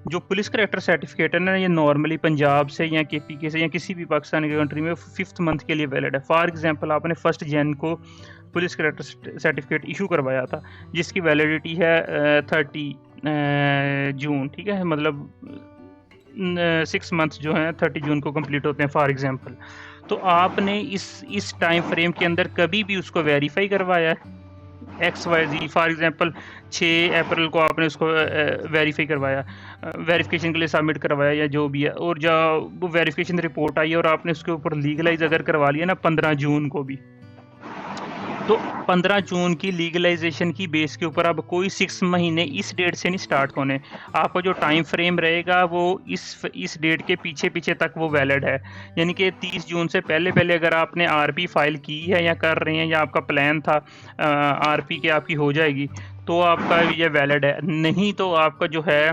जो police character certificate है ना, ये नॉर्मली पंजाब से या केपीके से या किसी भी पाकिस्तान की कंट्री में 5th मंथ के लिए वैलिड है। फॉर एग्जांपल आपने 1 जन को पुलिस करेक्टर सर्टिफिकेट इशू करवाया था, जिसकी वैलिडिटी है 30 जून, ठीक है, मतलब 6 मंथ जो हैं 30 जून को कंप्लीट होते हैं फॉर एग्जांपल। तो आपने इस टाइम फ्रेम के अंदर कभी भी उसको वेरीफाई करवाया है? XYZ फॉर एग्जांपल 6 अप्रैल को आपने उसको वेरीफाई करवाया, वेरिफिकेशन के लिए सबमिट करवाया या जो भी है, और जब वो वेरिफिकेशन रिपोर्ट आई और आपने उसके ऊपर लीगलाइज अगर करवा लिया ना 15 जून को भी, तो 15 जून की लीगलाइजेशन की बेस के ऊपर अब कोई 6 महीने इस डेट से नहीं स्टार्ट होने। आपका जो टाइम फ्रेम रहेगा वो इस डेट के पीछे पीछे तक वो वैलिड है। यानी कि 30 जून से पहले पहले अगर आपने आरपी फाइल की है या कर रहे हैं या आपका प्लान था आरपी के आपकी हो जाएगी, तो आपका ये वैलिड है। नहीं तो आपका जो है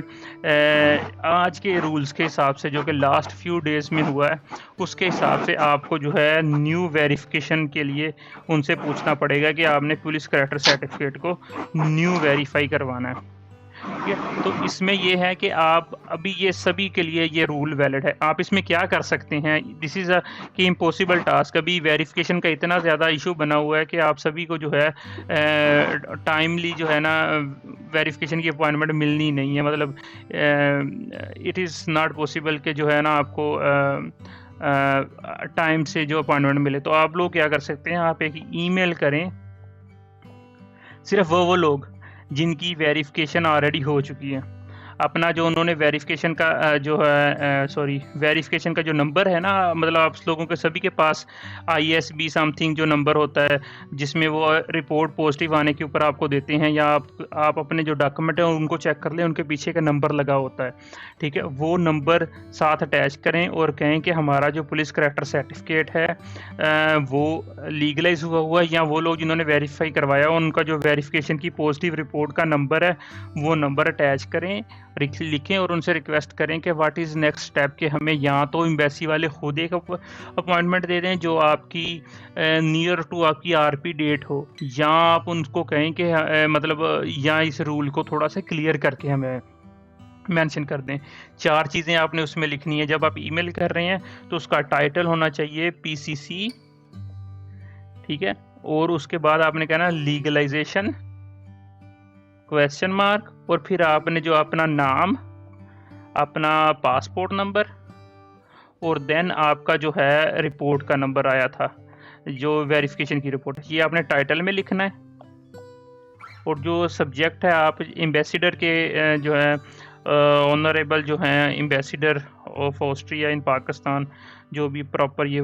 आज के रूल्स के हिसाब से जो कि लास्ट फ्यू डेज में हुआ है, उसके हिसाब से आपको जो है न्यू वेरिफिकेशन के लिए उनसे पूछना पड़ेगा कि आपने पुलिस करेक्टर सर्टिफिकेट को न्यू वेरीफाई करवाना है। ठीक है, तो इसमें ये है कि आप अभी ये सभी के लिए ये रूल वैलिड है। आप इसमें क्या कर सकते हैं, दिस इज़ अ कि इम्पॉसिबल टास्क। अभी वेरिफिकेशन का इतना ज़्यादा इशू बना हुआ है कि आप सभी को जो है टाइमली जो है ना वेरिफिकेशन की अपॉइंटमेंट मिलनी नहीं है। मतलब इट इज़ नॉट पॉसिबल कि जो है ना आपको टाइम से जो अपॉइंटमेंट मिले। तो आप लोग क्या कर सकते हैं, आप एक ईमेल करें, सिर्फ वो लोग जिनकी वेरिफिकेशन ऑलरेडी हो चुकी है। अपना जो उन्होंने वेरिफिकेशन का जो है वेरिफिकेशन का जो नंबर है ना, मतलब आप लोगों के सभी के पास ISB समथिंग जो नंबर होता है, जिसमें वो रिपोर्ट पॉजिटिव आने के ऊपर आपको देते हैं, या आप अपने जो डॉक्यूमेंट है उनको चेक कर लें, उनके पीछे का नंबर लगा होता है। ठीक है, वो नंबर साथ अटैच करें और कहें कि हमारा जो पुलिस करेक्टर सर्टिफिकेट है वो लीगलाइज हुआ है, या वो लोग जिन्होंने वेरीफाई करवाया उनका जो वेरिफिकेशन की पॉजिटिव रिपोर्ट का नंबर है वो नंबर अटैच करें, लिखें और उनसे रिक्वेस्ट करें कि व्हाट इज़ नेक्स्ट स्टेप, कि हमें या तो एम्बेसी वाले खुद एक अपॉइंटमेंट दे दें जो आपकी नियर टू आपकी आरपी डेट हो, या आप उनको कहें कि मतलब या इस रूल को थोड़ा सा क्लियर करके हमें मेंशन कर दें। 4 चीज़ें आपने उसमें लिखनी है। जब आप ईमेल कर रहे हैं तो उसका टाइटल होना चाहिए PCC, ठीक है, और उसके बाद आपने कहना लीगलाइजेशन क्वेश्चन मार्क, और फिर आपने जो अपना नाम, अपना पासपोर्ट नंबर, और देन आपका जो है रिपोर्ट का नंबर आया था, जो वेरिफिकेशन की रिपोर्ट, ये आपने टाइटल में लिखना है। और जो सब्जेक्ट है आप एम्बेसडर के जो है ऑनरेबल जो हैं एम्बेसडर ऑफ ऑस्ट्रिया इन पाकिस्तान, जो भी प्रॉपर ये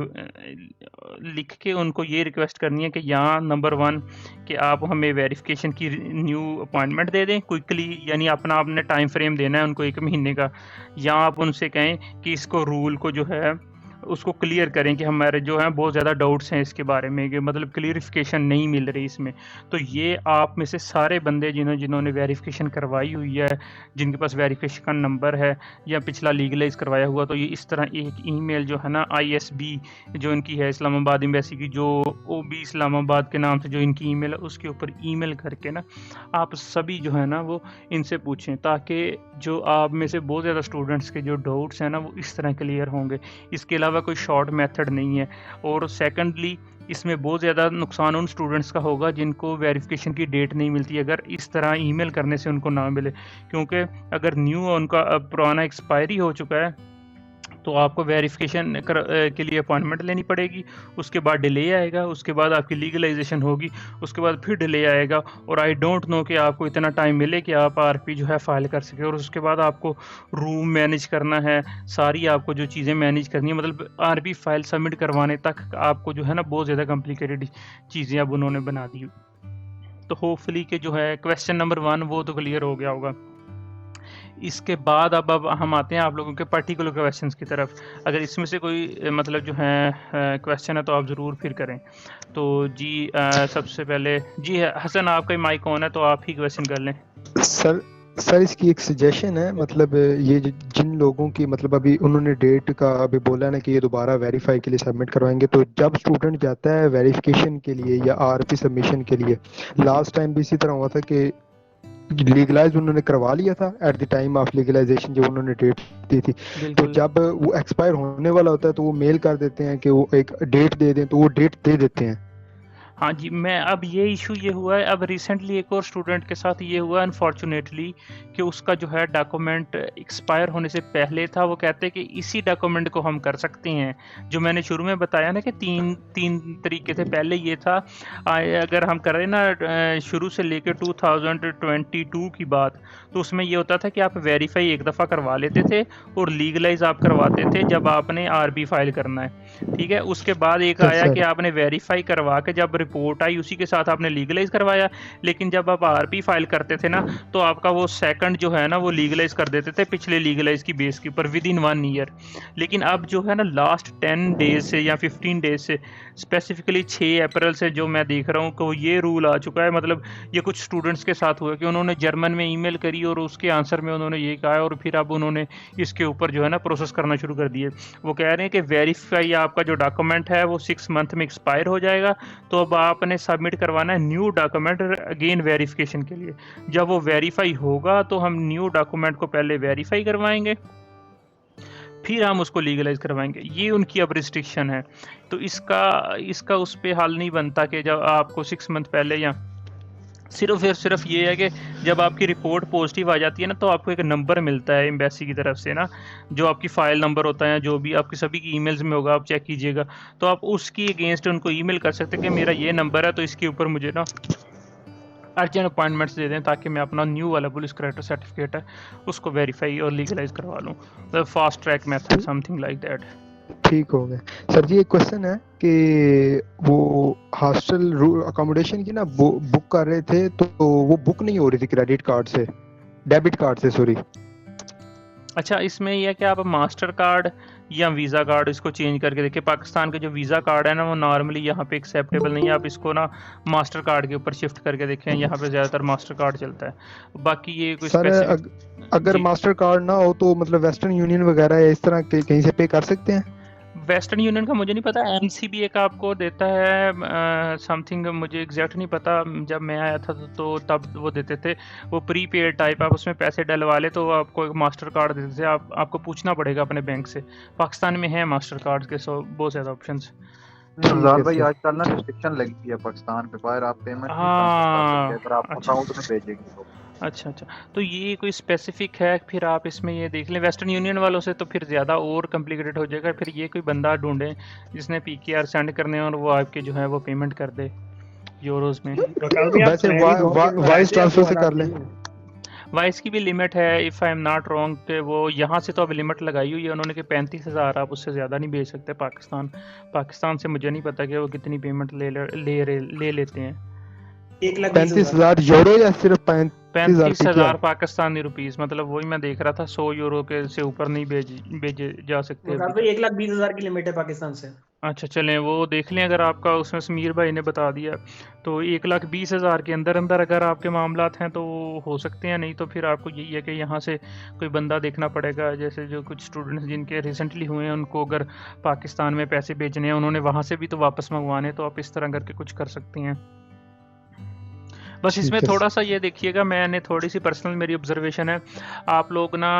लिख के उनको ये रिक्वेस्ट करनी है कि यहाँ नंबर 1 कि आप हमें वेरिफिकेशन की न्यू अपॉइंटमेंट दे दें क्विकली, यानी अपना आपने टाइम फ्रेम देना है उनको 1 महीने का, या आप उनसे कहें कि इसको रूल को जो है उसको क्लियर करें कि हमारे जो हैं बहुत ज़्यादा डाउट्स हैं इसके बारे में, कि मतलब क्लियरिफिकेशन नहीं मिल रही इसमें। तो ये आप में से सारे बंदे जिन्होंने वेरिफिकेशन करवाई हुई है, जिनके पास वेरिफिकेशन का नंबर है या पिछला लीगलाइज करवाया हुआ, तो ये इस तरह एक ईमेल जो है ना ISB जो इनकी है इस्लामाबाद एम्बेसी की, जो OB इस्लामाबाद के नाम से जो इनकी ईमेल है, उसके ऊपर ईमेल करके ना आप सभी जो है ना वो इनसे पूछें, ताकि जो आप में से बहुत ज़्यादा स्टूडेंट्स के जो डाउट्स हैं ना वो इस तरह क्लियर होंगे। इसके अलावा कोई शॉर्ट मेथड नहीं है। और सेकंडली इसमें बहुत ज़्यादा नुकसान उन स्टूडेंट्स का होगा जिनको वेरिफिकेशन की डेट नहीं मिलती, अगर इस तरह ईमेल करने से उनको ना मिले, क्योंकि अगर न्यू उनका पुराना एक्सपायरी हो चुका है तो आपको वेरिफिकेशन के लिए अपॉइंटमेंट लेनी पड़ेगी, उसके बाद डिले आएगा, उसके बाद आपकी लीगलाइजेशन होगी, उसके बाद फिर डिले आएगा, और आई डोंट नो कि आपको इतना टाइम मिले कि आप आरपी जो है फाइल कर सके। और उसके बाद आपको रूम मैनेज करना है, सारी आपको जो चीज़ें मैनेज करनी है, मतलब आरपी फाइल सबमिट करवाने तक आपको जो है ना बहुत ज़्यादा कॉम्प्लिकेटेड चीज़ें अब उन्होंने बना दी। तो होपफुली कि जो है क्वेश्चन नंबर 1 वो तो क्लियर हो गया होगा। इसके बाद अब हम आते हैं आप लोगों के पर्टिकुलर क्वेश्चंस की तरफ। अगर इसमें से कोई मतलब जो है क्वेश्चन है तो आप ज़रूर फिर करें। तो जी सबसे पहले जी हसन आपका माइक ऑन है, तो आप ही क्वेश्चन कर लें। सर इसकी एक सजेशन है, मतलब ये जिन लोगों की मतलब अभी उन्होंने डेट का अभी बोला ना कि ये दोबारा वेरीफाई के लिए सबमिट करवाएंगे, तो जब स्टूडेंट जाता है वेरिफिकेशन के लिए या आरपी सबमिशन के लिए, लास्ट टाइम भी इसी तरह हुआ था कि लीगलाइज उन्होंने करवा लिया था at the time of legalisation, जब उन्होंने डेट दी थी। तो बिल्कुल। जब वो एक्सपायर होने वाला होता है तो वो मेल कर देते हैं कि वो एक डेट दे दें, तो वो डेट दे देते हैं। हाँ जी, मैं अब ये इशू ये हुआ है, अब रिसेंटली एक और स्टूडेंट के साथ ये हुआ अनफॉर्चुनेटली कि उसका जो है डॉक्यूमेंट एक्सपायर होने से पहले था। वो कहते हैं कि इसी डॉक्यूमेंट को हम कर सकते हैं, जो मैंने शुरू में बताया ना कि तीन तीन तरीके थे। पहले ये था, अगर हम करें ना शुरू से लेकर 2022 की बात, तो उसमें ये होता था कि आप वेरीफाई एक दफ़ा करवा लेते थे और लीगलाइज आप करवाते थे जब आपने आरबी फाइल करना है, ठीक है। उसके बाद एक यस आया कि सर। आपने वेरीफाई करवा के जब रिपोर्ट आई उसी के साथ आपने लीगलाइज करवाया। लेकिन जब आप आरपी फाइल करते थे ना, तो आपका वो सेकंड जो है ना वो लीगलाइज कर देते थे पिछले लीगलाइज की बेस के ऊपर विद इन 1 ईयर। लेकिन अब जो है ना लास्ट 10 डेज से या 15 डेज से, स्पेसिफिकली 6 अप्रैल से जो मैं देख रहा हूँ कि ये रूल आ चुका है। मतलब ये कुछ स्टूडेंट्स के साथ हुआ कि उन्होंने जर्मन में ईमेल करी और उसके आंसर में उन्होंने ये कहा, और फिर अब उन्होंने इसके ऊपर जो है ना प्रोसेस करना शुरू कर दिए। वो कह रहे हैं कि वेरीफाई आपका जो डॉक्यूमेंट है वो 6 मंथ में एक्सपायर हो जाएगा, तो अब आपने सबमिट करवाना है न्यू डॉक्यूमेंट अगेन वेरिफिकेशन के लिए। जब वो वेरीफाई होगा तो हम न्यू डॉक्यूमेंट को पहले वेरीफाई करवाएंगे, फिर हम उसको लीगलाइज करवाएंगे। ये उनकी अब रिस्ट्रिक्शन है। तो इसका उस पर हल नहीं बनता कि जब आपको 6 मंथ पहले या सिर्फ ये है कि जब आपकी रिपोर्ट पॉजिटिव आ जाती है ना, तो आपको एक नंबर मिलता है एम्बेसी की तरफ से ना, जो आपकी फ़ाइल नंबर होता है, जो भी आपकी सभी की ईमेल्स में होगा, आप चेक कीजिएगा। तो आप उसकी अगेंस्ट उनको ईमेल कर सकते हैं कि मेरा ये नंबर है, तो इसके ऊपर मुझे ना अर्जेंट अपॉइंटमेंट्स दे दें, ताकि मैं अपना न्यू वाला पुलिस करेक्टर सर्टिफिकेट है उसको वेरीफाई और लीगलाइज करवा लूँ। The fast track method, something like that. ठीक हो गया सर जी। एक क्वेश्चन है कि वो हॉस्टल अकोमोडेशन की ना बुक कर रहे थे, तो वो बुक नहीं हो रही थी क्रेडिट कार्ड से, डेबिट कार्ड से, सॉरी। अच्छा, इसमें यह है कि आप मास्टर कार्ड या वीज़ा कार्ड इसको चेंज करके देखिए। पाकिस्तान के जो वीज़ा कार्ड है ना वो नॉर्मली यहाँ पे एक्सेप्टेबल नहीं है। आप इसको ना मास्टर कार्ड के ऊपर शिफ्ट करके देखें, यहाँ पे ज़्यादातर मास्टर कार्ड चलता है। बाकी ये कोई सर स्पेसिफिक अगर जी, मास्टर कार्ड ना हो तो मतलब वेस्टर्न यूनियन वगैरह या इस तरह के कहीं से पे कर सकते हैं? वेस्टर्न यूनियन का मुझे नहीं पता। एमसीबी एक आपको देता है समथिंग, मुझे एग्जैक्ट नहीं पता। जब मैं आया था तो तब वो देते थे, वो प्री पेड टाइप। आप उसमें पैसे डलवा ले तो आपको एक मास्टर कार्ड देते थे। आपको पूछना पड़ेगा अपने बैंक से। पाकिस्तान में है मास्टर कार्ड के बहुत ज़्यादा ऑप्शंस। ठीक अफजाल है भाई, सर। आजकल ना रिस्ट्रिक्शन लगी है पाकिस्तान पे, बाहर आप पेमेंट नहीं ट्रांसफर कर सकते हाँ, अगर आप अच्छा अकाउंट में भेजेंगे तो। अच्छा। तो ये कोई स्पेसिफिक है, फिर आप इसमें ये देख लें। वेस्टर्न यूनियन वालों से तो फिर ज़्यादा और कॉम्प्लिकेटेड हो जाएगा। फिर ये कोई बंदा ढूंढें जिसने पीकेआर सेंड करने हैं और वो आपके जो है वो पेमेंट कर दे यूरोज़ में। वकाल भाई, आप वैसे पहले 2 दिन में आए वॉइस थे, अब ट्रांसफर वो से हालात कर लें। नहीं है। वाइस की भी लिमिट है, if I am not wrong, कि वो यहाँ से तो अब लिमिट लगाई हुई है उन्होंने कि 35,000, आप उससे ज़्यादा नहीं भेज सकते पाकिस्तान से। मुझे नहीं पता कि वो कितनी पेमेंट ले लेते हैं। 1,20,000। 35,000 यूरो या सिर्फ 35,000 35,000 पाकिस्तानी रुपीस, मतलब वही मैं देख रहा था। 100 यूरो के से ऊपर नहीं भेजे जा सकते वकाल अभी भाई, तक। 1,20,000 की लिमिट है पाकिस्तान से। अच्छा, चलें वो देख लें। अगर आपका उसमें समीर भाई ने बता दिया तो 1,20,000 के अंदर अंदर अगर आपके मामलात हैं तो हो सकते हैं। नहीं तो फिर आपको यही है कि यहाँ से कोई बंदा देखना पड़ेगा। जैसे जो कुछ स्टूडेंट्स जिनके रिसेंटली हुए हैं, उनको अगर पाकिस्तान में पैसे भेजने हैं, उन्होंने वहाँ से भी तो वापस मंगवाने, तो आप इस तरह करके कुछ कर सकते हैं। बस इसमें ठीक है थोड़ा सा ये देखिएगा, मैंने थोड़ी सी पर्सनल मेरी ऑब्जर्वेशन है। आप लोग ना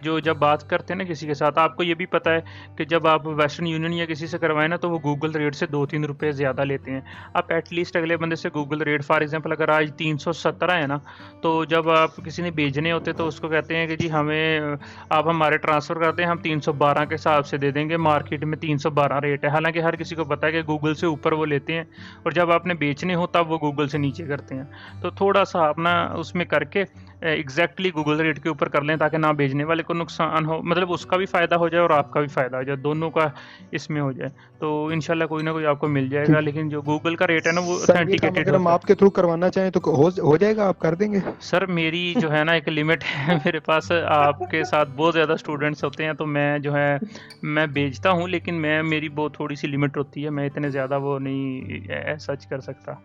जो जब बात करते हैं ना किसी के साथ, आपको ये भी पता है कि जब आप वेस्टर्न यूनियन या किसी से करवाएं ना, तो वो गूगल रेट से 2-3 रुपये ज़्यादा लेते हैं। आप एटलीस्ट अगले बंदे से गूगल रेट, फॉर एग्जांपल अगर आज 317 है ना, तो जब आप किसी ने भेजने होते तो उसको कहते हैं कि जी हमें आप हमारे ट्रांसफ़र कर दें, हम 312 के हिसाब से दे देंगे। मार्केट में 312 रेट है, हालांकि हर किसी को पता है कि गूगल से ऊपर वो लेते हैं, और जब आपने बेचने हो तब वो गूगल से नीचे करते हैं। तो थोड़ा सा अपना उसमें करके एग्जैक्टली गूगल रेट के ऊपर कर लें, ताकि ना भेजने वाले को नुकसान हो, मतलब उसका भी फ़ायदा हो जाए और आपका भी फ़ायदा हो जाए, दोनों का इसमें हो जाए। तो इंशाल्लाह कोई ना कोई आपको मिल जाएगा। ठीक। लेकिन जो गूगल का रेट है ना वो सर ये काम ऑथेंटिकेटेड अगर हम होता है। आपके थ्रू करवाना चाहें तो हो जाएगा, आप कर देंगे? सर मेरी जो है ना एक लिमिट है मेरे पास। आपके साथ बहुत ज़्यादा स्टूडेंट्स होते हैं, तो मैं जो है मैं भेजता हूँ, लेकिन मेरी बहुत थोड़ी सी लिमिट होती है। मैं इतने ज़्यादा वो नहीं सच कर सकता।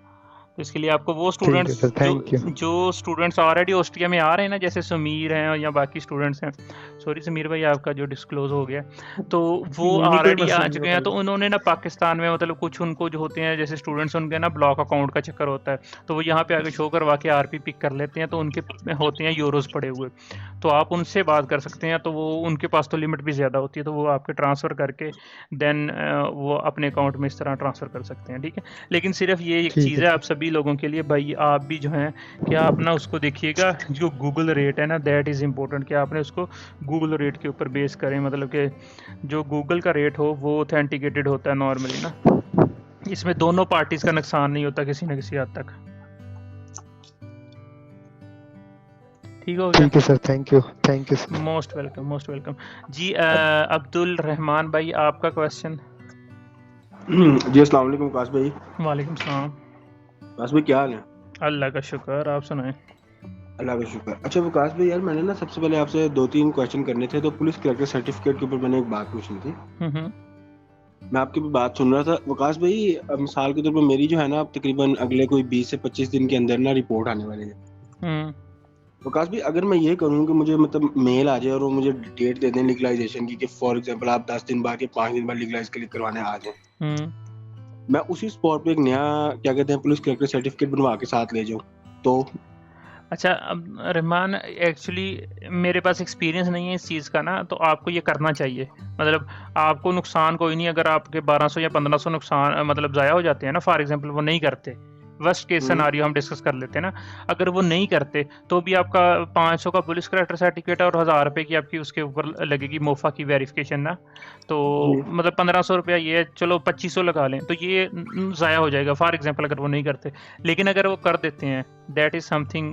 तो इसके लिए आपको वो ठीक है स्टूडेंट्स सर, थैंक यू। जो स्टूडेंट्स ऑलरेडी ऑस्ट्रिया में आ रहे हैं ना, जैसे समीर हैं या बाकी स्टूडेंट्स हैं, सॉरी समीर भाई आपका जो डिस्क्लोज हो गया, तो वो नहीं नहीं, कोई ऑलरेडी मसला आ नहीं चुके होता हैं, तो उन्होंने ना पाकिस्तान में मतलब कुछ उनको जो होते हैं जैसे स्टूडेंट्स, उनके ना ब्लॉक अकाउंट का चक्कर होता है, तो वो यहाँ पे आके शो करवा के आरपी पिक कर लेते हैं, तो उनके होते हैं यूरोज पड़े हुए, तो आप उनसे बात कर सकते हैं, तो वो उनके पास तो लिमिट भी ज़्यादा होती है, तो वो आपके ट्रांसफ़र करके देन वो अपने अकाउंट में इस तरह ट्रांसफ़र कर सकते हैं, ठीक है। लेकिन सिर्फ ये एक ठीक चीज़ है है आप सभी लोगों के लिए भाई, आप भी जो हैं क्या अपना उसको देखिएगा, जो गूगल रेट है ना दैट इज़ इम्पोर्टेंट, कि आपने उसको गूगल रेट के ऊपर बेस करें, मतलब कि जो गूगल का रेट हो वो ऑथेंटिकेटेड होता है नॉर्मली ना, इसमें दोनों पार्टीज़ का नुकसान नहीं होता किसी न किसी हद तक। ठीक हो गया, ठीक है sir, thank you sir. Most welcome most welcome ji. Abdul Rahman भाई आपका क्वेश्चन। जी अस्सलाम वालेकुम विकास भाई। वालेकुम सलाम। विकास भाई क्या हाल है? अल्लाह का शुक्र, आप सुनाएं। अल्लाह का शुक्र। अच्छा विकास भाई, यार मैंने ना सबसे पहले आपसे 2-3 क्वेश्चन करने थे, तो पुलिस कैरेक्टर सर्टिफिकेट के ऊपर मैंने एक बात पूछनी थी। हम्म मैं आपकी भी बात सुन रहा था विकास भाई। मिसाल के तौर पर मेरी जो है ना, अब तकरीबन अगले कोई 20 से 25 दिन के अंदर ना रिपोर्ट आने वाली है। हम्म विकास भाई, अगर मैं ये करूँ कि मुझे मतलब मेल आ जाए और वो मुझे डेट दे दें लीगलाइजेशन की, कि फॉर एग्जांपल आप 10 दिन बाद या 5 दिन बाद लीगलाइज करवाने आ जाएं, हम्म मैं उसी स्पॉट पे एक नया क्या कहते हैं पुलिस कैरेक्टर सर्टिफिकेट बनवा के साथ ले जाऊँ तो? अच्छा अब रहमान, एक्चुअली मेरे पास एक्सपीरियंस नहीं है इस चीज़ का ना, तो आपको ये करना चाहिए, मतलब आपको नुकसान कोई नहीं, अगर आपके 1200 या 1500 नुकसान मतलब ज़ाया हो जाते हैं ना, फॉर एग्जांपल वो नहीं करते, वर्स्ट केस सिनारियो हम डिस्कस कर लेते हैं ना, अगर वो नहीं करते तो भी आपका 500 का पुलिस करेक्टर सर्टिफिकेट और 1000 रुपये की आपकी उसके ऊपर लगेगी मोफा की वेरिफिकेशन ना, तो जी। मतलब 1500 रुपया, ये चलो 2500 लगा लें, तो ये ज़ाया हो जाएगा फॉर एग्जांपल अगर वो नहीं करते। लेकिन अगर वो कर देते हैं that is something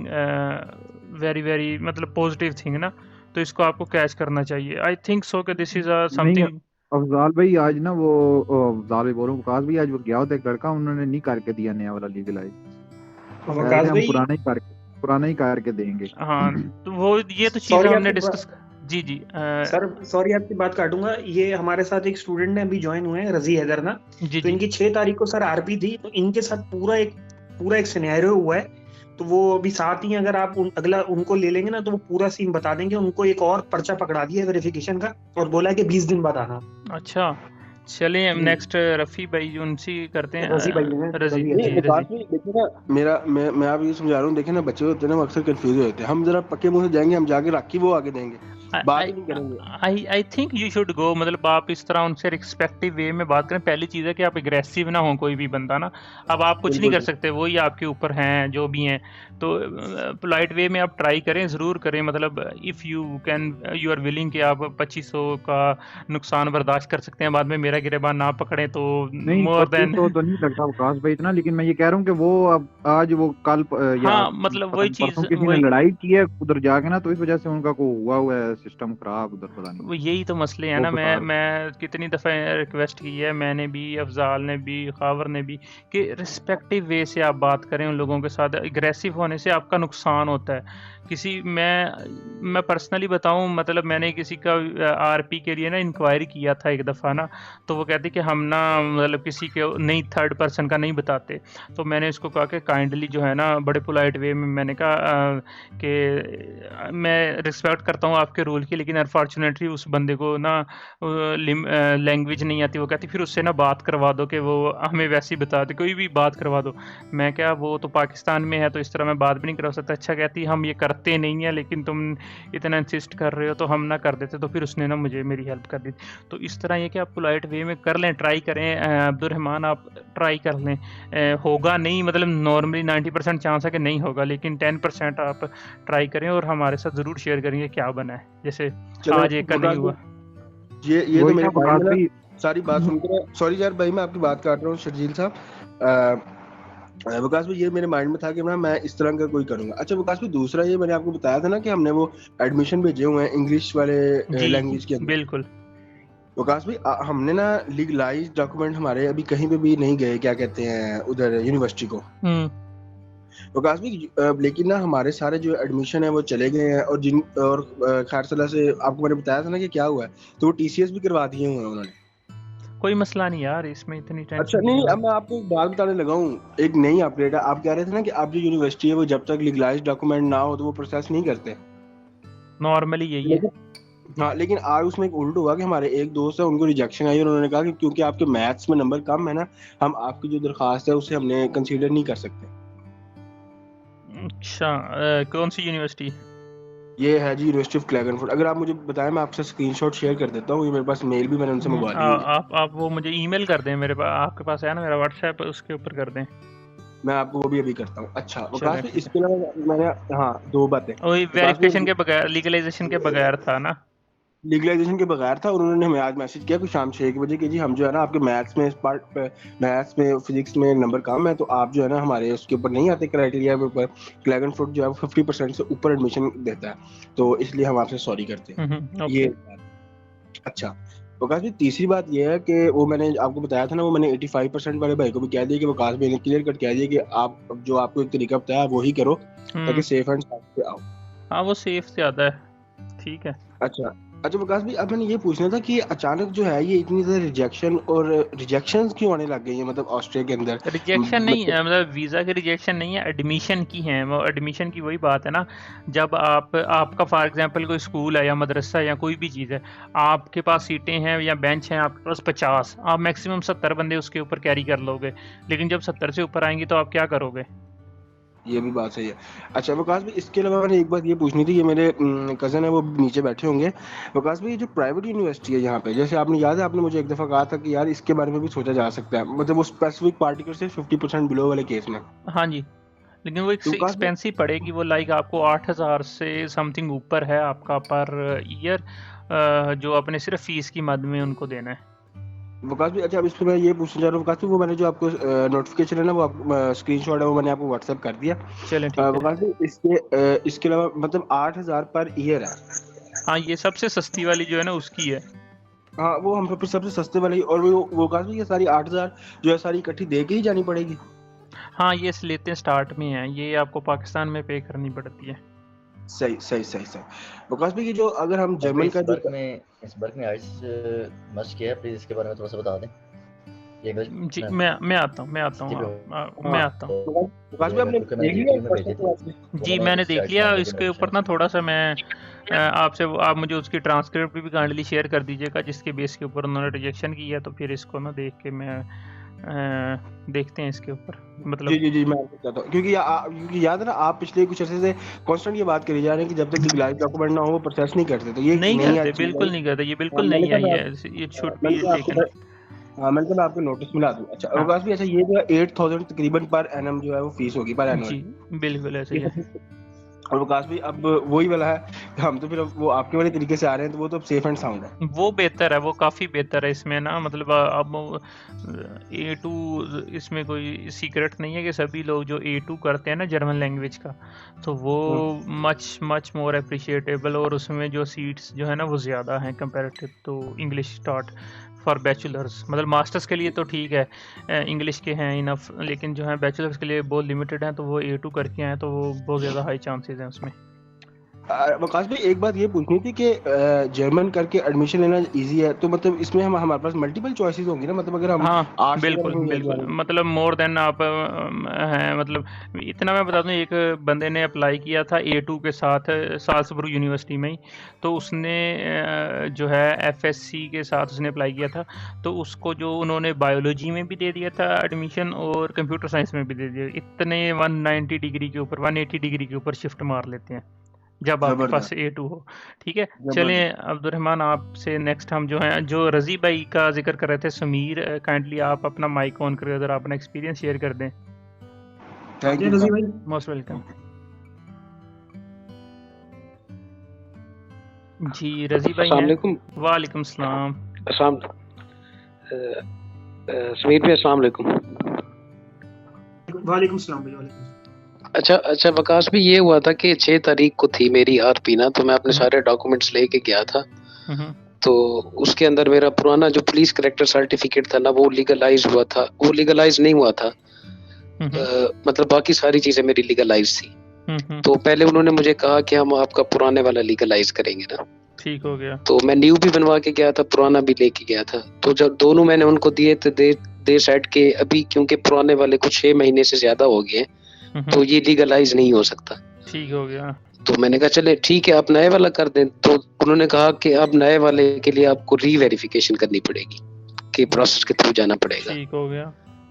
very very मतलब पॉजिटिव थिंग ना, तो इसको आपको कैच करना चाहिए। आई थिंक सो कि दिस इज़ नहीं समथिंग। अफजाल भाई, आज ना वो अफजाल भाई बोल रहा हूँ, विकास भाई आज वो गया होता एक लड़का, उन्होंने नहीं करके दिया नया वाला लीगलाइज, तो कह रहे वकास थे हम भाई, पुराना ही करके देंगे। हाँ, तो वो ये तो चीज़ सॉरी हमने आपकी डिस्कस। जी जी सर सॉरी आपकी बात काटूंगा। ये हमारे साथ एक स्टूडेंट ने अभी ज्वाइन हुए हैं, रजी हैदर ना, जी तो जी इनकी 6 तारीख को सर आरपी थी, तो इनके साथ पूरा एक सिनेरियो हुआ है, तो वो अभी साथ ही हैं, अगर आप अगला उनको ले लेंगे ना तो वो पूरा सीन बता देंगे। उनको एक और पर्चा पकड़ा दिया है वेरिफिकेशन का, और बोला है कि 20 दिन बाद आना। अच्छा, चलिए जी, नेक्स्ट रफ़ी भाई उनसे करते हैं। रजी भाई हैं, रजी, रजी नहीं जी हैदर। विकास रजी। भाई देखिए ना, मैं आप ये समझा रहा हूँ, देखिए ना बच्चे होते हैं ना, वो अक्सर कंफ्यूज हो जाते हैं। हम जरा पक्के मुंह से जाएंगे, हम जाके राखी वो आगे देंगे, बात ही नहीं करेंगे। I think you should go, मतलब आप इस तरह उनसे रिस्पेक्टिव वे में बात करें। पहली चीज़ है कि आप एग्रेसिव ना हो कोई भी बंदा ना, अब आप कुछ नहीं बिल्कुल कर सकते, वही आपके ऊपर हैं जो भी हैं, तो पोलाइट वे में आप ट्राई करें, ज़रूर करें, मतलब if you can you are willing कि आप 2500 का नुकसान बर्दाश्त कर सकते हैं, बाद में मेरा गिरेबान ना पकड़ें तो नहीं मोर 2500 देन। तो नहीं लगता विकास भाई इतना, लेकिन मैं ये कह रहा हूँ कि वो अब आज वो कल या हाँ मतलब पता वही नहीं चीज़, परसों किसी ने वही लड़ाई की है उधर जाके ना, तो इस वजह से उनका को हुआ है सिस्टम खराब उधर, पता नहीं वो यही तो मसले हैं वो ना। बता मैं कितनी दफ़ा रिक्वेस्ट की है, मैंने भी, अफजाल ने भी, खावर ने भी, कि रिस्पेक्टिव वे से आप बात करें उन लोगों के साथ। एग्रेसिव होने से आपका नुकसान होता है। किसी मैं पर्सनली बताऊं, मतलब मैंने किसी का आरपी के लिए ना इंक्वायरी किया था एक दफ़ा ना, तो वो कहते कि हम ना मतलब किसी के नहीं, थर्ड पर्सन का नहीं बताते, तो मैंने उसको कहा कि काइंडली जो है ना, बड़े पोलाइट वे में मैंने कहा कि मैं रिस्पेक्ट करता हूँ आपके रूल की, लेकिन अनफॉर्चुनेटली उस बंदे को ना लैंग्वेज नहीं आती। वो कहती फिर उससे ना बात करवा दो कि वो हमें वैसे ही बता दे, कोई भी बात करवा दो। मैं क्या, वो तो पाकिस्तान में है तो इस तरह मैं बात भी नहीं करवा सकता। अच्छा, कहती हम ये करते नहीं है, लेकिन तुम इतना इंसिस्ट कर रहे हो तो हम ना कर देते, तो फिर उसने ना मुझे मेरी हेल्प कर दी। तो इस तरह ये कि आप पोलाइट वे में कर लें, ट्राई करें। अब्दुलरहमान आप ट्राई कर लें, होगा नहीं, मतलब नॉर्मली 90% चांस है कि नहीं होगा, लेकिन 10% आप ट्राई करें और हमारे साथ ज़रूर शेयर करेंगे क्या बना है, जैसे चलो आज एक का नहीं विकास हुआ। भाई, ये तो वही मेरे ना माइंड विकास में ना भाई। सारी बात सुनकर, सॉरी यार भाई मैं आपकी बात काट रहा हूँ शर्जील साहब। विकास भाई ये मेरे माइंड में था कि ना मैं इस तरह का कोई करूंगा। अच्छा विकास भाई, दूसरा ये मैंने आपको बताया था ना कि हमने वो एडमिशन भेजे हुए हैं इंग्लिश वाले जी लैंग्वेज के अंदर। बिल्कुल। विकास भाई हमने ना लीगलाइज डॉक्यूमेंट हमारे अभी कहीं पे भी नहीं गए, क्या कहते हैं उधर यूनिवर्सिटी को। हम्म विकास भाई लेकिन ना हमारे सारे जो एडमिशन है वो चले गए हैं, और खैर सलाह से आपको मैंने बताया था ना कि क्या हुआ है, तो वो टीसीएस भी करवा दिए हुए हैं उन्होंने। कोई मसला नहीं यार, इसमें इतनी अच्छा टेंशन नहीं, क्यों अब मैं आपको एक बात बताने लगा हूँ, एक नई अपडेट है। आप कह रहे थे ना कि आप जो यूनिवर्सिटी है वो जब तक लीगलाइज्ड डॉक्यूमेंट ना हो तो वो प्रोसेस नहीं करते, नॉर्मली यही है। लेकिन हाँ, लेकिन आज उसमें एक उल्ट हुआ कि हमारे एक दोस्त है, उनको रिजेक्शन आई और उन्होंने कहा कि क्योंकि आपके मैथ्स में नंबर कम है ना, हम आपकी जो दरखास्त है उसे हमने कंसीडर नहीं कर सकते। अच्छा, कौन सी यूनिवर्सिटी? ये है जी यूनिवर्सिटी ऑफ क्लैगनफोर्ड। अगर आप मुझे बताएं, मैं आपसे स्क्रीनशॉट शेयर कर देता हूँ, ये मेरे पास मेल भी मैंने उनसे मंगवा ली हुई है। आप वो मुझे ईमेल कर दें, मेरे पास आपके पास है ना मेरा व्हाट्सएप, उसके ऊपर कर दें। मैं आपको वो भी अभी करता हूँ। अच्छा चलें, वकास भाई, ठीक है। इसके अलावा मैंने हाँ दो बातें, वही वकास वेरिफिकेशन भाई के बगैर, लीगलाइजेशन के बगैर था ना। लीगलाइजेशन के बगैर था। उन्होंने हमें आज मैसेज किया कुछ शाम 6 बजे कि जी हम जो है ना आपके मैथ्स में फिजिक्स में नंबर कम है, तो आप जो है ना हमारे उसके ऊपर नहीं आते क्राइटेरिया के ऊपर। क्लैगनफोर्ड जो है 50% से ऊपर एडमिशन देता है, तो इसलिए हम आपसे सॉरी करते हैं। ओके। ये अच्छा वकास भाई, तीसरी बात ये है कि वो मैंने आपको बताया था ना, वो मैंने 85% वाले भाई को भी कह दिया कि वकास भाई ने क्लियर कट कह दिया कि आप जो आपको एक तरीका बताया वही करो ताकि सेफ एंड साउंड पे आओ। हाँ, वो सेफ ज्यादा है, ठीक है। अच्छा अच्छा वकास भाई, अब मैंने ये पूछना था कि अचानक जो है ये इतनी ज्यादा रिजेक्शंस क्यों आने लग गई है, मतलब ऑस्ट्रिया के अंदर? रिजेक्शन नहीं मतलब है, मतलब वीज़ा की रिजेक्शन नहीं है, एडमिशन की है। वो एडमिशन की वही बात है ना, जब आपका फॉर एग्जांपल कोई स्कूल है या मदरसा या कोई भी चीज़ है, आपके पास सीटें हैं या बेंच हैं आपके पास 50, आप मैक्सिमम 70 बंदे उसके ऊपर कैरी कर लोगे, लेकिन जब 70 से ऊपर आएंगी तो आप क्या करोगे? ये भी बात सही है। अच्छा वकास भाई, इसके अलावा मैंने एक बात ये पूछनी थी, ये मेरे कजन है वो नीचे बैठे होंगे। वकास भाई, ये जो प्राइवेट यूनिवर्सिटी है यहाँ पे, जैसे आपने याद है आपने मुझे एक दफा कहा था कि यार इसके बारे में भी सोचा जा सकता है, मतलब वो स्पेसिफिक पार्टिकल से 50% बिलो वाले केस में। हाँ जी, लेकिन वो तो वकास भाई एक्सपेंसिव पड़ेगी, वो लाइक आपको 8,000 से समथिंग ऊपर है आपका पर ईयर, जो अपने सिर्फ फीस की मद में उनको देना है। वकास भाई, अच्छा अब इस पे मैं ये पूछना चाह रहा हूँ वकास भाई, वो मैंने जो आपको नोटिफिकेशन है ना वो स्क्रीनशॉट है वो मैंने आपको व्हाट्सएप कर दिया। चलें, ठीक है। वकास भाई, इसके अलावा मतलब 8,000 पर ईयर है। हाँ, ये सबसे सस्ती वाली जो है ना उसकी है। हाँ वो हम फिर सबसे सस्ते वाली, और वो वकास भाई ये सारी 8,000 जो है सारी इकट्ठी दे के ही जानी पड़ेगी? हाँ, ये लेते हैं स्टार्ट में है, ये आपको पाकिस्तान में पे करनी पड़ती है। सही सही सही सही। वकास भाई, ये जो अगर हम जर्मन का जो इस वर्क में आइस मस्ट किया है, प्लीज इसके बारे में थोड़ा सा बता दें। ये जी, मैं आता हूँ मैं आता हूँ। वकास भाई आपने देख लिया? जी, मैंने देख लिया। इसके ऊपर ना थोड़ा सा मैं आपसे आप मुझे उसकी ट्रांसक्रिप्ट भी काइंडली शेयर कर दीजिएगा, जिसके बेस के ऊपर उन्होंने रिजेक्शन किया, तो फिर इसको ना देख के मैं देखते हैं इसके ऊपर, मतलब जी मैं आपको बताता हूँ, क्योंकि याद है ना आप पिछले कुछ अर्से से कांस्टेंट ये बात करी जा रहे हैं कि जब तक लीगलाइज्ड डॉक्यूमेंट ना हो वो प्रोसेस नहीं करते, तो ये नहीं करते, आज चीज़ बिल्कुल है। नहीं करते, ये हाँ, बिल्कुल मैंने नहीं है, कहा ये शुड मैंने बी कहा टेकन। हाँ मैंने कहा आपको नोटिस मिला दूँ। अच्छा हाँ वकास भाई, अच्छा ये जो है 8,000 तकरीबन पर एनम जो है वो फीस होगी पर एनुअल। जी, बिल्कुल ऐसे ही है। और वकास भाई अब वही वाला है, हम तो फिर अब वो आपके वाले तरीके से आ रहे हैं, तो वो तो सेफ एंड साउंड है। वो बेहतर है, वो काफ़ी बेहतर है इसमें ना, मतलब अब A2, इसमें कोई सीक्रेट नहीं है कि सभी लोग जो A2 करते हैं ना जर्मन लैंग्वेज का, तो वो मच मच मोर अप्रिशिएटेबल, और उसमें जो सीट्स जो है ना वो ज़्यादा हैं comparative to English start for bachelors. मतलब मास्टर्स के लिए तो ठीक है, इंग्लिश के हैं इनफ, लेकिन जो है बैचलर्स के लिए बहुत लिमिटेड हैं, तो वो A2 करके आए तो वो बहुत ज़्यादा हाई चांसेस हैं उसमें। वकास भाई एक बात ये पूछनी थी कि जर्मन करके एडमिशन लेना इजी है, तो मतलब इसमें हमारे पास मल्टीपल चॉइसेस होंगी ना, मतलब अगर हम हाँ, आर्ट्स बिल्कुल बिल्कुल, मतलब मोर देन आप हैं, मतलब इतना मैं बता दूं, एक बंदे ने अप्लाई किया था A2 के साथ साल्सबर्ग यूनिवर्सिटी में ही, तो उसने जो है FSC के साथ उसने अप्लाई किया था, तो उसको जो उन्होंने बायोलॉजी में भी दे दिया था एडमिशन और कंप्यूटर साइंस में भी दे दिया। इतने 190 डिग्री के ऊपर 180 डिग्री के ऊपर शिफ्ट मार लेते हैं जब आपके पास A2 हो। ठीक है, चलें अब्दुलरहमान, आपसे नेक्स्ट हम जो हैं, जो रजी भाई का जिक्र कर रहे थे समीर, काइंडली आप अपना माइक ऑन कर अगर अपना एक्सपीरियंस शेयर कर दें। थैंक यू रजी भाई, मोस्ट वेलकम। जी रजी भाई हैं। वालेकुम सलाम। समीर भाई अस्सलाम वालेकुम। वालेकुम सलाम भाई, वालेकुम। अच्छा वकास भी ये हुआ था कि 6 तारीख को थी मेरी आरपी ना, तो मैं अपने सारे डॉक्यूमेंट्स लेके गया था, तो उसके अंदर मेरा पुराना जो पुलिस करेक्टर सर्टिफिकेट था ना वो लीगलाइज हुआ था, वो लीगलाइज नहीं हुआ था, मतलब बाकी सारी चीजें मेरी लीगलाइज थी। तो पहले उन्होंने मुझे कहा कि हम आपका पुराने वाला लीगलाइज करेंगे ना, ठीक हो गया। तो मैं न्यू भी बनवा के गया था, पुराना भी लेके गया था। तो जब दोनों मैंने उनको दिए तो दे सेट के अभी क्योंकि पुराने वाले कुछ 6 महीने से ज्यादा हो गए तो ये लीगलाइज नहीं हो सकता। ठीक हो गया। तो मैंने कहा चले ठीक है आप नए वाला कर दें। तो उन्होंने कहा कि अब नए वाले के लिए आपको रीवेरिफिकेशन करनी पड़ेगी, कि प्रोसेस के थ्रू जाना पड़ेगा। ठीक हो गया।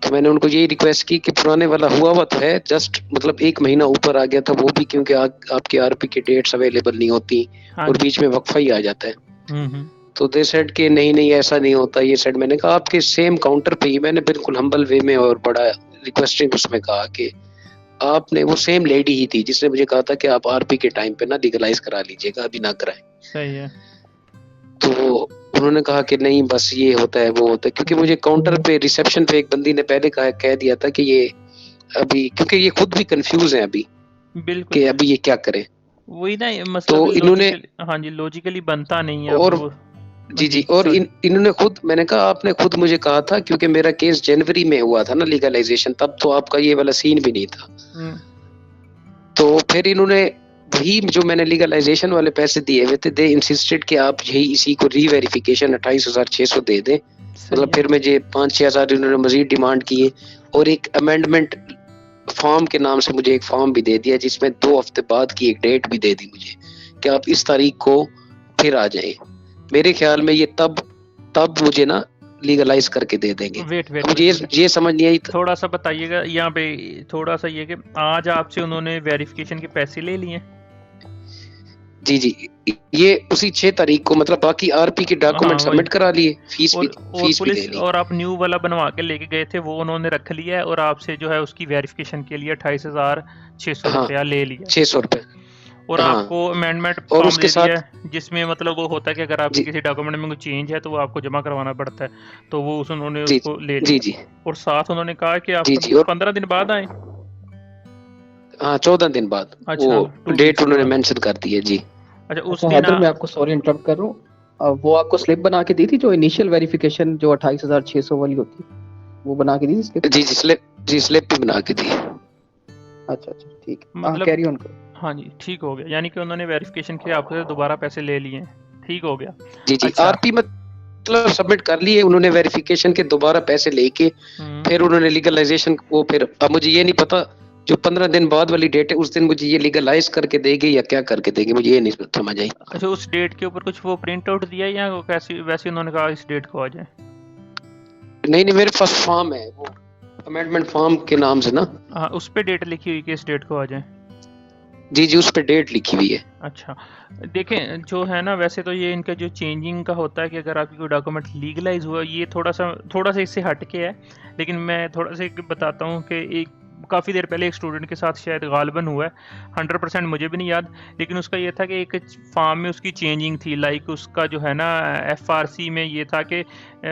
तो मैंने उनको यही रिक्वेस्ट की कि पुराने वाला हुआ तो है, जस्ट मतलब 1 महीना ऊपर आ गया था, वो भी क्योंकि आपके आरपी की डेट्स अवेलेबल नहीं होती और बीच में वक्फा ही आ जाता है। तो दे सेड कि नहीं ऐसा नहीं होता ये सेड। मैंने कहा आपके सेम काउंटर पे ही, मैंने बिल्कुल हम्बल वे में और बड़ा रिक्वेस्टिंग उसमें कहा कि आपने, वो सेम लेडी ही थी जिसने मुझे कहा था कि आप आरपी के टाइम पे ना लीगलाइज करा लीजिएगा, अभी ना कराएं। सही है। तो उन्होंने कहा कि नहीं बस ये होता है वो होता है, क्योंकि मुझे काउंटर पे रिसेप्शन पे एक बंदी ने पहले कह दिया था कि ये अभी, क्योंकि ये खुद भी कंफ्यूज है अभी बिल्कुल कि अभी ये क्या करें। वही ना मसला। तो इन्होंने, हाँ जी, लॉजिकली बनता नहीं है। और जी और इन्होंने खुद, मैंने कहा आपने खुद मुझे कहा था, क्योंकि मेरा केस जनवरी में हुआ था ना लीगलाइजेशन, तब तो आपका ये वाला सीन भी नहीं था। तो फिर इन्होंने वही जो मैंने लीगलाइजेशन वाले पैसे दिए हुए थे, दे इंसिस्टेड कि आप यही इसी को रीवेरिफिकेशन 28,600 दे दें। मतलब फिर मुझे 5-6 हज़ार इन्होंने मजीद डिमांड किए और एक अमेंडमेंट फॉर्म के नाम से मुझे एक फॉर्म भी दे दिया जिसमें 2 हफ्ते बाद की एक डेट भी दे दी मुझे कि आप इस तारीख को फिर आ जाएं। मेरे ख्याल में ये तब मुझे ना लीगलाइज करके दे देंगे। वेट मुझे ये समझ नहीं आई। थोड़ा सा बताइएगा यहाँ पे, थोड़ा सा ये कि आज आपसे उन्होंने वेरिफिकेशन के पैसे ले लिए? जी ये उसी 6 तारीख को, मतलब बाकी आरपी के डॉक्यूमेंट सबमिट करा लिए, फीस भी ले ली। और आप न्यू वाला बनवा के लेके गए थे, वो उन्होंने रख लिया है और आपसे जो है उसकी वेरिफिकेशन के लिए 28,600 रुपया ले लिया। 600 रुपए। और आपको अमेंडमेंट फॉर्म दे दिया है जिसमें मतलब वो होता है कि अगर आपके किसी डॉक्यूमेंट में कोई चेंज है तो वो आपको जमा करवाना पड़ता है, तो वो उन्होंने उसको ले लिया। जी। और साथ उन्होंने कहा कि आप 15 दिन बाद आए। हाँ 14 दिन बाद। अच्छा, वो डेट उन्होंने मेंशन कर दी है जी। अच्छा, उस दिन मैं आपको सॉरी इंटरप्ट कर रहा हूँ, वो आपको स्लिप बना के दी थी जो इनिशियल वेरिफिकेशन जो 28,600 वाली होती है, वो बना के दी थी? जी स्लिप भी बना के दी। अच्छा ठीक है, मतलब कैरी ऑन करो। हाँ जी, ठीक हो गया। यानी कि उन्होंने वेरिफिकेशन के आपसे दोबारा पैसे ले लिए। ठीक हो गया जी। अच्छा। आरपी मतलब सबमिट कर लिए उन्होंने, वेरिफिकेशन के दोबारा पैसे लेके फिर उन्होंने लीगलाइजेशन को, फिर अब मुझे ये नहीं पता जो 15 दिन बाद वाली डेट है उस दिन मुझे ये लीगलाइज करके देंगे या क्या करके देंगे, मुझे ये नहीं समझ आई। अच्छा, उस डेट के ऊपर कुछ वो प्रिंट आउट दिया या कैसे वैसे उन्होंने कहा इस डेट को आ जाए? नहीं मेरे पास फॉर्म है, वो अमेंडमेंट फॉर्म के नाम से ना। हाँ, उस पे डेट लिखी हुई कि इस डेट को आ जाए। जी उस पे डेट लिखी हुई है। अच्छा, देखें जो है ना, वैसे तो ये इनका जो चेंजिंग का होता है कि अगर आपकी कोई डॉक्यूमेंट लीगलाइज हुआ, ये थोड़ा सा इससे हट के है। लेकिन मैं थोड़ा सा बताता हूँ कि एक काफ़ी देर पहले एक स्टूडेंट के साथ शायद गालिबन हुआ है, 100% मुझे भी नहीं याद, लेकिन उसका ये था कि एक फॉर्म में उसकी चेंजिंग थी। लाइक उसका जो है ना FRC में ये था कि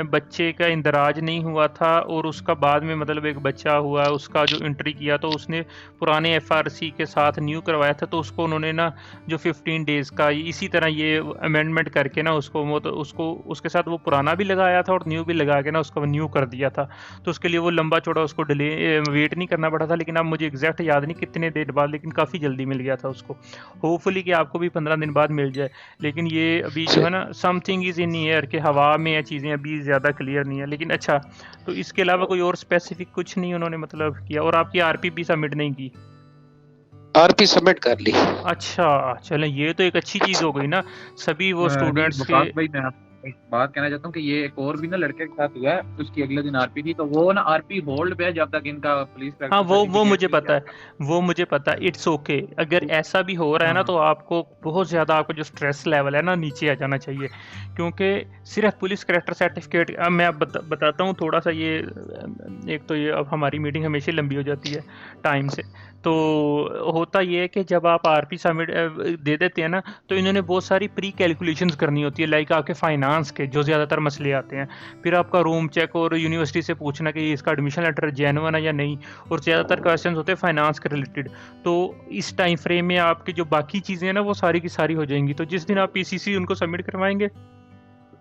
बच्चे का इंदराज नहीं हुआ था और उसका बाद में मतलब एक बच्चा हुआ, उसका जो एंट्री किया तो उसने पुराने FRC के साथ न्यू करवाया था, तो उसको उन्होंने ना जो 15 डेज़ का इसी तरह ये अमेंडमेंट करके ना उसको उसके साथ वो पुराना भी लगाया था और न्यू भी लगा के ना उसको न्यू कर दिया था। तो उसके लिए वो लंबा चौड़ा उसको वेट नहीं करना पड़ा था। लेकिन अब मुझे एग्जैक्ट याद नहीं कितने देर बाद, लेकिन काफ़ी जल्दी मिल गया था उसको। होपफुली कि आपको भी 15 दिन बाद मिल जाए। लेकिन ये अभी जो है ना समथिंग इज़ इन एयर के हवा में है, चीज़ें अभी ज़्यादा क्लियर नहीं है। लेकिन अच्छा, तो इसके अलावा कोई और स्पेसिफिक कुछ नहीं उन्होंने मतलब किया? और आपकी आरपी भी सबमिट नहीं की? आरपी सबमिट कर ली। अच्छा, चलें, ये तो एक अच्छी चीज़ हो गई ना। सभी वो स्टूडेंट्स के भाई मैं एक बात कहना चाहता हूँ कि ये एक और भी ना लड़के के साथ हुआ है, उसकी अगले दिन आरपी थी, तो वो ना आरपी होल्ड पे है जब तक इनका पुलिस। हाँ, वो मुझे पता है, वो मुझे पता है। It's okay. अगर ऐसा भी हो रहा है ना तो आपको बहुत ज़्यादा, आपका जो स्ट्रेस लेवल है ना नीचे आ जाना चाहिए, क्योंकि सिर्फ पुलिस कैरेक्टर सर्टिफिकेट। अब मैं बताता हूँ थोड़ा सा ये, एक तो ये अब हमारी मीटिंग हमेशा लंबी हो जाती है टाइम से। तो होता ये है कि जब आप आरपी सबमिट दे देते हैं ना, तो इन्होंने बहुत सारी प्री कैलकुलेशंस करनी होती है, लाइक आपके फाइनेंस के जो ज़्यादातर मसले आते हैं, फिर आपका रूम चेक और यूनिवर्सिटी से पूछना कि इसका एडमिशन लेटर जेन्युइन है या नहीं, और ज़्यादातर क्वेश्चंस होते हैं फाइनेंस के रिलेटेड। तो इस टाइम फ्रेम में आपकी जो बाकी चीज़ें हैं ना वो सारी की सारी हो जाएंगी। तो जिस दिन आप PCC उनको सबमिट करवाएंगे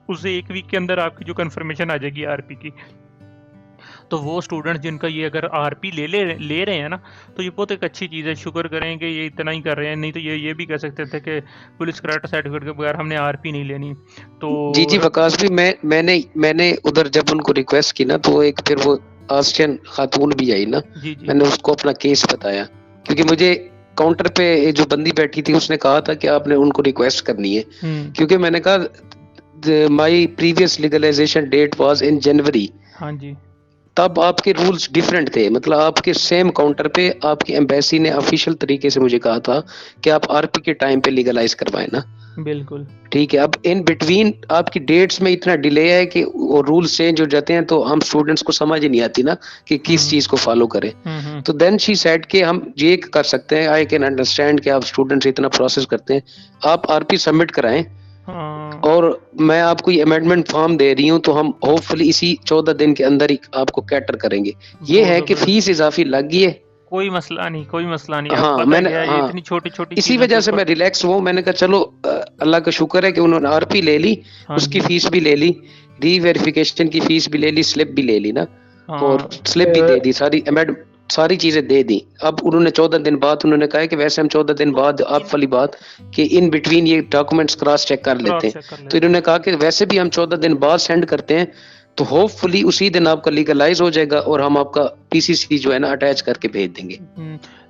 उससे 1 वीक के अंदर आपकी जो कन्फर्मेशन आ जाएगी आरपी की। तो वो स्टूडेंट जिनका ये अगर आरपी ले रहे हैं ना, तो ये बहुत एक अच्छी चीज़ है, शुक्र करें कि ये इतना ही कर रहे हैं, नहीं तो ये भी कह सकते थे कि पुलिस करैक्टर सर्टिफिकेट के बगैर हमने आरपी नहीं लेनी। तो जी वकास भी मैंने उधर जब उनको रिक्वेस्ट की ना, तो एक फिर वो आस्टियन खातून भी आई ना, जी मैंने उसको अपना केस बताया, क्योंकि मुझे काउंटर पे जो बंदी बैठी थी उसने कहा था कि आपने उनको रिक्वेस्ट करनी है, क्योंकि मैंने कहा my previous legalization date was in January. हाँ जी, तब आपके रूल्स डिफरेंट थे, मतलब आपके सेम काउंटर पे आपकी एम्बेसी ने ऑफिशियल तरीके से मुझे कहा था कि आप आरपी के टाइम पे लीगलाइज करवाएं ना। बिल्कुल ठीक है, अब इन बिटवीन आपकी डेट्स में इतना डिले है कि वो रूल्स चेंज हो जाते हैं, तो हम स्टूडेंट्स को समझ ही नहीं आती ना कि किस चीज को फॉलो करें। तो देन शी सेड कि हम ये कर सकते हैं, आई कैन अंडरस्टैंड कि आप स्टूडेंट्स इतना प्रोसेस करते हैं, आप आरपी सबमिट कराएं और मैं आपको ये अमेंडमेंट फॉर्म दे रही हूँ, तो हम होपफुली इसी 14 दिन के अंदर ही आपको कैटर करेंगे। ये है कि फीस इजाफी लग गई है, कोई मसला नहीं, कोई मसला नहीं। हाँ, पता मैंने है, इतनी छोटी इसी वजह से मैं रिलैक्स हुआ। मैंने कहा चलो अल्लाह का शुक्र है कि उन्होंने आरपी ले ली, उसकी फीस भी ले ली, री वेरिफिकेशन की फीस भी ले ली, स्लिप भी ले ली ना, और स्लिप भी दे दी, सारी चीजें दे दी। अब उन्होंने 14 दिन बाद उन्होंने कहा कि वैसे हम 14 दिन बाद, आप वाली बात कि इन बिटवीन ये डॉक्यूमेंट्स क्रॉस चेक कर लेते हैं, तो इन्होंने कहा कि वैसे भी हम 14 दिन बाद सेंड करते हैं, तो होपफुली उसी दिन आपका लीगलाइज हो जाएगा और हम आपका पीसीसी जो है ना अटैच करके भेज देंगे।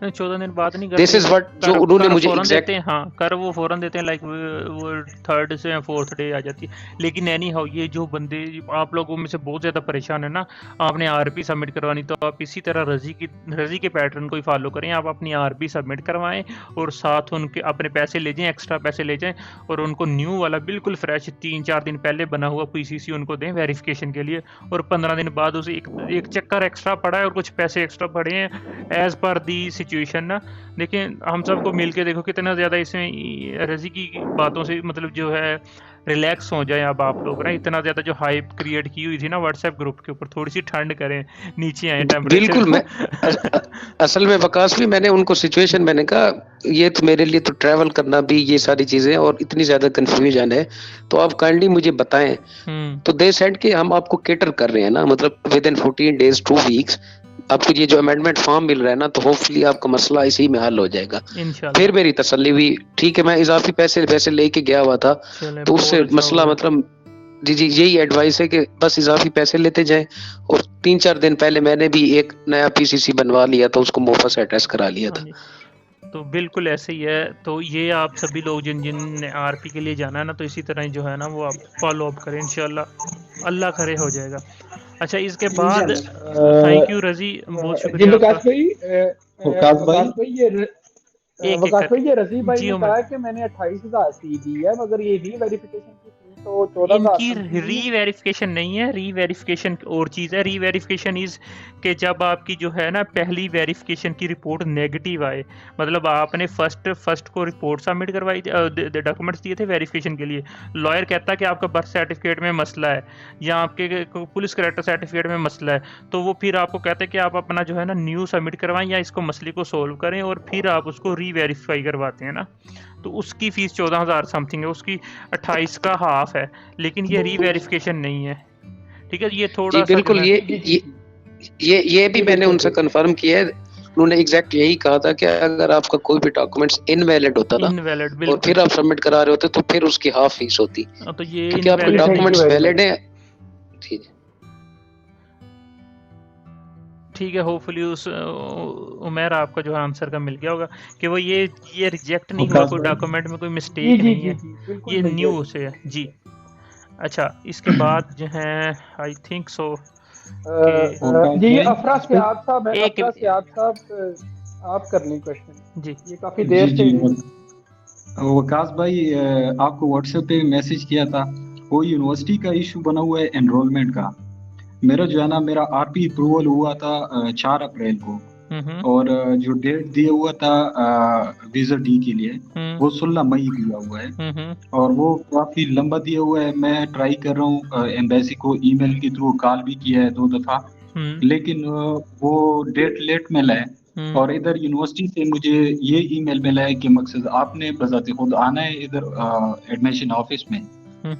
14 दिन बाद नहीं करते, दिस इज व्हाट जो उन्होंने मुझे देते हैं, हाँ कर वो फौरन देते हैं, लाइक वो 3rd से या 4th डे आ जाती है। लेकिन एनी हाउ ये जो बंदे आप लोगों में से बहुत ज़्यादा परेशान है ना, आपने आरपी सबमिट करवानी, तो आप इसी तरह रजी के पैटर्न को ही फॉलो करें। आप अपनी आरपी सबमिट करवाएं और साथ उनके अपने पैसे ले जाएं, एक्स्ट्रा पैसे ले जाएं, और उनको न्यू वाला बिल्कुल फ्रेश 3-4 दिन पहले बना हुआ पीसीसी उनको दें वेरिफिकेशन के लिए, और 15 दिन बाद उसे एक चक्कर एक्स्ट्रा पड़ा है और कुछ पैसे एक्स्ट्रा पड़े हैं एज पर दी सिचुएशन ना। लेकिन हम सबको मिलके देखो कितना ज़्यादा इसमें रजी की बातों से मतलब जो है रिलैक्स हो जाए। अब आप लोग ना इतना ज़्यादा जो हाइप क्रिएट की हुई थी ना व्हाट्सएप ग्रुप के ऊपर, थोड़ी सी ठंड करें, नीचे आए टेम्परेचर। बिल्कुल, मैं असल में वकास भी मैंने उनको सिचुएशन मैंने कहा ये तो मेरे लिए तो ट्रैवल करना भी ये सारी चीजें और इतनी ज्यादा कंफ्यूजन है, तो आप काइंडली मुझे बताएं। तो दे सेड कि हम आपको केटर कर रहे हैं ना, मतलब विद इन 14 डेज 2 वीक्स आपको ये जो अमेंडमेंट फॉर्म मिल रहा है ना, तो होपफुली आपका मसला इसी में हल हो जाएगा। फिर मेरी तसल्ली हुई, ठीक है, मैं इजाफी पैसे लेके गया हुआ था, तो उससे मसला मतलब जी यही एडवाइस है कि बस इजाफी पैसे लेते जाएं, और 3-4 दिन पहले मैंने भी एक नया पीसीसी बनवा लिया था, उसको मोफा से अटैच करा लिया था। तो बिल्कुल ऐसे ही है। तो ये आप सभी लोग जिन आरपी के लिए जाना है ना, तो इसी तरह जो है ना वो आप फॉलो अप करें, इंशाल्लाह अल्लाह करे हो जाएगा। अच्छा, इसके बाद थैंक यू रजी, बहुत शुक्रिया वकास भाई, ये रजी भाई ने कहा कि मैंने 28,000 फी दी है, मगर ये री वेरिफिकेशन की फीस तो 14,000। इनकी री वेरिफिकेशन नहीं है, री वेरिफिकेशन और चीज़ है। री वेरिफिकेशन इज कि जब आपकी जो है ना पहली वेरिफिकेशन की रिपोर्ट नेगेटिव आए, मतलब आपने फर्स्ट को रिपोर्ट सबमिट करवाई, डॉक्यूमेंट्स दिए थे वेरिफिकेशन के लिए, लॉयर कहता है कि आपका बर्थ सर्टिफिकेट में मसला है या आपके पुलिस करैक्टर सर्टिफिकेट में मसला है, तो वो फिर आपको कहते हैं कि आप अपना जो है ना न्यू सबमिट करवाएं या इसको मसले को सोल्व करें, और फिर आप उसको री वेरीफाई करवाते हैं ना, तो उसकी फीस 14,000 समथिंग है, उसकी 28 का हाफ है, लेकिन ये री वेरिफिकेशन नहीं है। ठीक है, ये थोड़ा सा बिल्कुल ये भी मैंने उनसे कंफर्म किया है, उन्होंने एग्जैक्ट यही कहा था कि अगर आपका कोई भी डॉक्यूमेंट्स इनवैलिड होता था और फिर आप सबमिट करा रहे होते तो फिर उसकी हाफ फीस होती, तो ये क्योंकि आपके डॉक्यूमेंट्स वैलिड हैं। ठीक है, होपफुली उस उमेर आपका जो है आंसर का मिल गया होगा कि वो ये रिजेक्ट नहीं हुआ, कोई डॉक्यूमेंट में कोई मिस्टेक नहीं है, ये न्यू से है जी। अच्छा, इसके बाद जो है आई थिंक सो जी अफरा सियाद साहब है, अफरा सियाद साहब आप कर लें क्वेश्चन जी। ये काफी देर से वकास भाई आपको व्हाट्सएप पे मैसेज किया था, वो यूनिवर्सिटी का इशू बना हुआ है एनरोलमेंट का। मेरा जो है ना मेरा आरपी अप्रूवल हुआ था 4 अप्रैल को, और जो डेट दिया हुआ था वीजा डी के लिए वो 16 मई दिया हुआ है, और वो काफी लंबा दिया हुआ है। मैं ट्राई कर रहा हूँ एम्बेसी को ईमेल के थ्रू, कॉल भी किया है 2 दफा, लेकिन वो डेट लेट मिला है। और इधर यूनिवर्सिटी से मुझे ये ईमेल मिला है कि मकसद आपने बजाते खुद आना है इधर एडमिशन ऑफिस में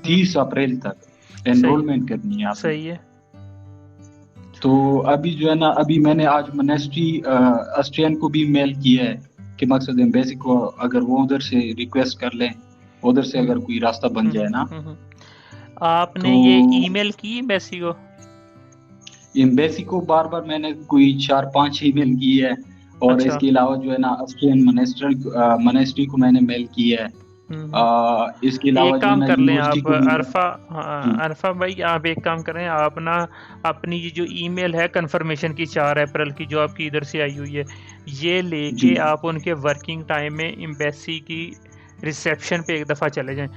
30 अप्रैल तक एनरोलमेंट करनी है आपने। सही है, तो अभी जो है ना, अभी मैंने आज मिनिस्ट्री ऑस्ट्रियन को भी मेल किया है कि मकसद एम्बेसी को अगर वो उधर से रिक्वेस्ट कर लें, उधर से अगर कोई रास्ता बन जाए ना। आपने तो ये ईमेल की एम्बेसी को? एम्बेसी को बार बार मैंने कोई 4-5 ईमेल की है, और अच्छा। इसके अलावा जो है ना ऑस्ट्रियन मिनिस्ट्री को मैंने मेल किया है। इसके अलावा एक जो है काम ना कर लें यूनिवर्सिटी आप को भी अरफा भाई, आप एक काम करें, आप ना अपनी ये जो ईमेल है कंफर्मेशन की 4 अप्रैल की जो आपकी इधर से आई हुई है, ये लेके आप उनके वर्किंग टाइम में एम्बेसी की रिसेप्शन पे एक दफ़ा चले जाएं।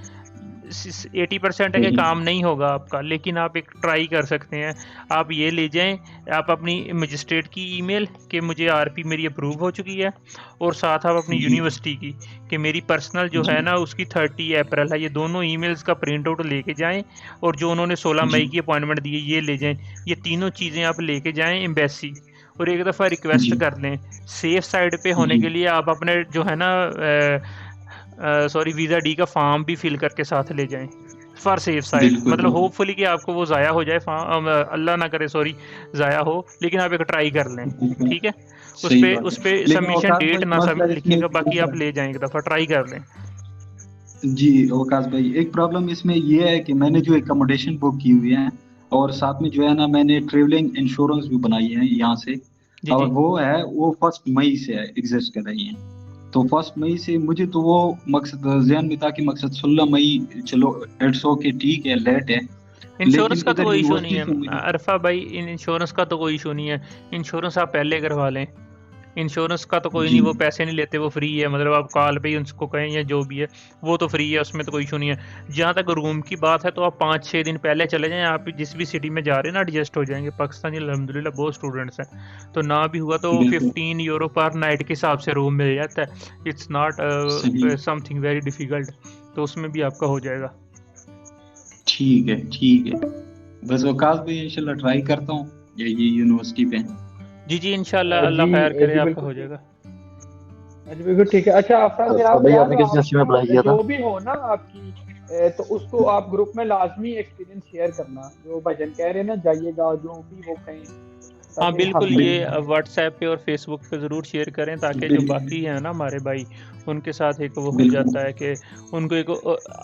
80% है कि काम नहीं होगा आपका, लेकिन आप एक ट्राई कर सकते हैं। आप ये ले जाएं, आप अपनी मजिस्ट्रेट की ईमेल कि मुझे आरपी मेरी अप्रूव हो चुकी है, और साथ आप अपनी यूनिवर्सिटी की कि मेरी पर्सनल जो है ना उसकी 30 अप्रैल है। ये दोनों ईमेल्स का प्रिंट आउट लेके जाएं, और जो उन्होंने 16 मई की अपॉइंटमेंट दी है ये ले जाएं। ये तीनों चीज़ें आप लेके जाएं एम्बेसी, और एक दफ़ा रिक्वेस्ट कर लें। सेफ साइड पे होने के लिए आप अपने जो है ना सॉरी वीज़ा डी का फॉर्म भी फिल करके साथ ले जाएं फॉर सेफ साइड। मतलब होपफुली कि आपको वो ज़ाया हो जाए फॉर्म, अल्लाह ना करे सॉरी ज़ाया हो, लेकिन आप एक ट्राई कर लें, ठीक है? उस पे सबमिशन डेट ना सब लिखिएगा, बाकी आप ले जाएं, एक दफ़ा ट्राई कर लें। जी वकास भाई, एक प्रॉब्लम इसमें ये है कि मैंने जो एकोमोडेशन बुक की हुई है, और साथ में जो है ना मैंने ट्रेवलिंग इंश्योरेंस भी बनाई है यहाँ से, और वो 1 मई से एग्जिस्ट कर रही है। तो 1 मई से मुझे तो वो मकसद ज़हन में था कि मकसद 16 मई चलो इट्स ओके, ठीक है, लेट है। इंश्योरेंस का तो कोई इशू नहीं है अरफा भाई, इंश्योरेंस का तो कोई इशू नहीं है। इंश्योरेंस आप पहले करवा लें, इंश्योरेंस का तो कोई नहीं, वो पैसे नहीं लेते, वो फ्री है। मतलब आप कॉल पे ही उनको कहें या जो भी है वो तो फ्री है, उसमें तो कोई इशू नहीं है। जहाँ तक रूम की बात है तो आप 5-6 दिन पहले चले जाएं। आप जिस भी सिटी में जा रहे हैं ना एडजस्ट हो जाएंगे। पाकिस्तानी अल्हम्दुलिल्लाह बहुत स्टूडेंट्स हैं, तो ना भी हुआ तो 15 यूरो पर नाइट के हिसाब से रूम मिल जाता है। It's not something very difficult, तो उसमें भी आपका हो जाएगा। ठीक है बस वकास भाई इंशाल्लाह ट्राई करता हूँ ये यूनिवर्सिटी पे। जी इंशाल्लाह, अल्लाह खैर करे, आपका हो जाएगा। जी बिल्कुल ठीक है। अच्छा अफराज, जो भी हो ना आपकी, तो उसको आप ग्रुप में लाजमी एक्सपीरियंस शेयर करना। जो भजन कह रहे हैं ना जाइएगा, जो भी वो कहें। हाँ बिल्कुल, ये व्हाट्सएप पे और फेसबुक पे ज़रूर शेयर करें, ताकि जो बाकी हैं ना हमारे भाई, उनके साथ एक वो हो जाता है कि उनको एक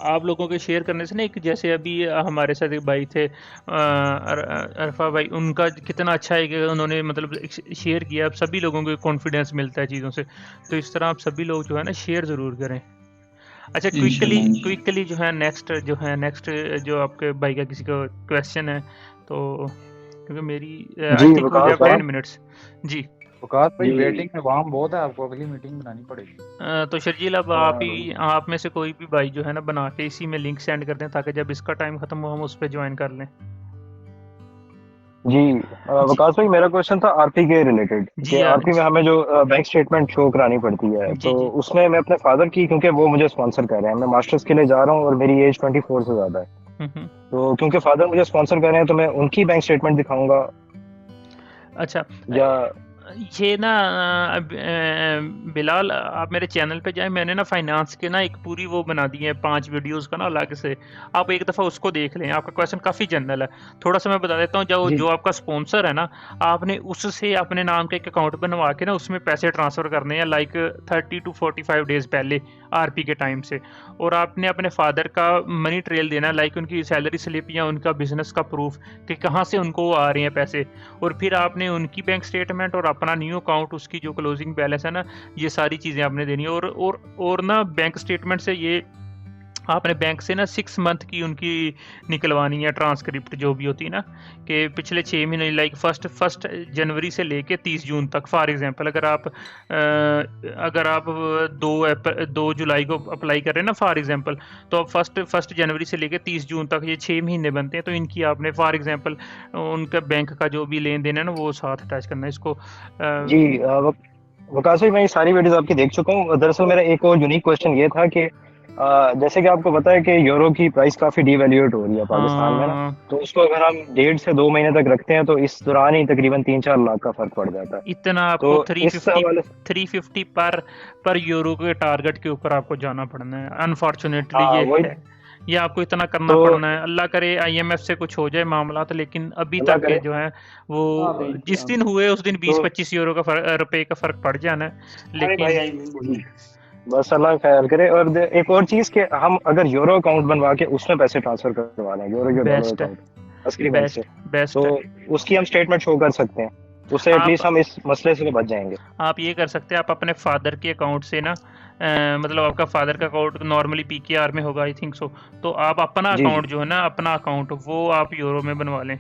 आप लोगों के शेयर करने से ना, एक जैसे अभी हमारे साथ एक भाई थे अरफा भाई, उनका कितना अच्छा है कि उन्होंने मतलब शेयर किया। अब सभी लोगों को कॉन्फिडेंस मिलता है चीज़ों से, तो इस तरह आप सभी लोग जो है ना शेयर ज़रूर करें। अच्छा क्विकली जो है नेक्स्ट जो आपके भाई का किसी का क्वेश्चन है, तो क्योंकि मेरी I think we have 10 minutes. जी वकास भाई, वेटिंग में वाम बहुत है, आपको अगली मीटिंग बनानी पड़ेगी। तो शर्जील अब आप में से कोई भी भाई जो है ना बना के इसी में लिंक सेंड कर दें, ताकि जब इसका टाइम खत्म हो हम उस पर ज्वाइन कर लें। जी वकास भाई, मेरा क्वेश्चन था आरपी के रिलेटेड कि आरपी में हमें जो बैंक स्टेटमेंट शो करानी पड़ती है, तो उसमें मैं अपने फादर की, क्योंकि वो मुझे स्पॉन्सर कर रहे हैं, मैं मास्टर्स के लिए जा रहा हूँ और मेरी एज 24 से ज्यादा है, तो क्योंकि फादर मुझे स्पॉन्सर कर रहे हैं तो मैं उनकी बैंक स्टेटमेंट दिखाऊंगा। अच्छा, या ये ना बिलाल, आप मेरे चैनल पे जाएं, मैंने ना फाइनेंस के ना एक पूरी वो बना दी है 5 वीडियोस का ना अलग से, आप एक दफ़ा उसको देख लें। आपका क्वेश्चन काफ़ी जनरल है, थोड़ा सा मैं बता देता हूँ। जो आपका स्पॉन्सर है ना, आपने उससे अपने नाम का एक अकाउंट बनवा के ना उसमें पैसे ट्रांसफ़र करने हैं, लाइक 30 to 45 डेज़ पहले आरपी के टाइम से, और आपने अपने फादर का मनी ट्रेल देना है, लाइक उनकी सैलरी स्लिप या उनका बिजनेस का प्रूफ कि कहाँ से उनको आ रहे हैं पैसे, और फिर आपने उनकी बैंक स्टेटमेंट और अपना न्यू अकाउंट, उसकी जो क्लोजिंग बैलेंस है ना, ये सारी चीज़ें आपने देनी है। और ना बैंक स्टेटमेंट से ये आपने बैंक से ना 6 मंथ की उनकी निकलवानी है ट्रांसक्रिप्ट जो भी होती है ना, कि पिछले 6 महीने, लाइक फर्स्ट जनवरी से लेके 30 जून तक। फॉर एग्जांपल अगर आप 2 जुलाई को अप्लाई कर रहे हैं ना फॉर एग्जांपल, तो आप फर्स्ट जनवरी से लेके 30 जून तक ये 6 महीने बनते हैं, तो इनकी आपने फॉर एग्जांपल उनका बैंक का जो भी लेन देन है ना वो साथ अटैच करना है इसको। जी वकास भाई, मैं ये सारी वीडियोस आपकी देख चुका हूँ। दरअसल मेरा एक और यूनिक क्वेश्चन ये था कि जैसे कि आपको पता है कि यूरो की प्राइस काफी डिवैल्यूएट हो रही है पाकिस्तान में ना, तो उसको अगर हम 1.5 से 2 महीने तक रखते हैं तो इस दौरान ही तकरीबन 3-4 लाख का फर्क पड़ जाता है। इतना आपको 350 पर यूरो के टारगेट के ऊपर आपको जाना पड़ना है, अनफॉर्चुनेटली ये है। ये आपको इतना करना पड़ना है। अल्लाह करे IMF से कुछ हो जाए मामला, तो लेकिन अभी अल्लाह तक के करे। जो है वो जिस दिन हुए उस दिन 20-25 यूरो का रुपए का फर्क पड़ जाना है, अरे भाई आई लेकिन बोलिए। बस अल्लाह ख्याल करे। और एक और चीज के हम अगर यूरो अकाउंट बनवा के उसमें पैसे ट्रांसफर करवा लें, यूरो या डॉलर बेस्ट है, अकाउंट असली बैंक से, बेस्ट तो है। उसकी हम स्टेटमेंट शो कर सकते हैं, उससे एटलीस्ट हम इस मसले से बच जाएंगे। आप ये कर सकते हैं, आप अपने फादर के अकाउंट से ना मतलब आपका फादर का अकाउंट नॉर्मली PKR में होगा, आई थिंक सो, तो आप अपना अकाउंट जो है ना, अपना अकाउंट वो आप यूरो में बनवा लें,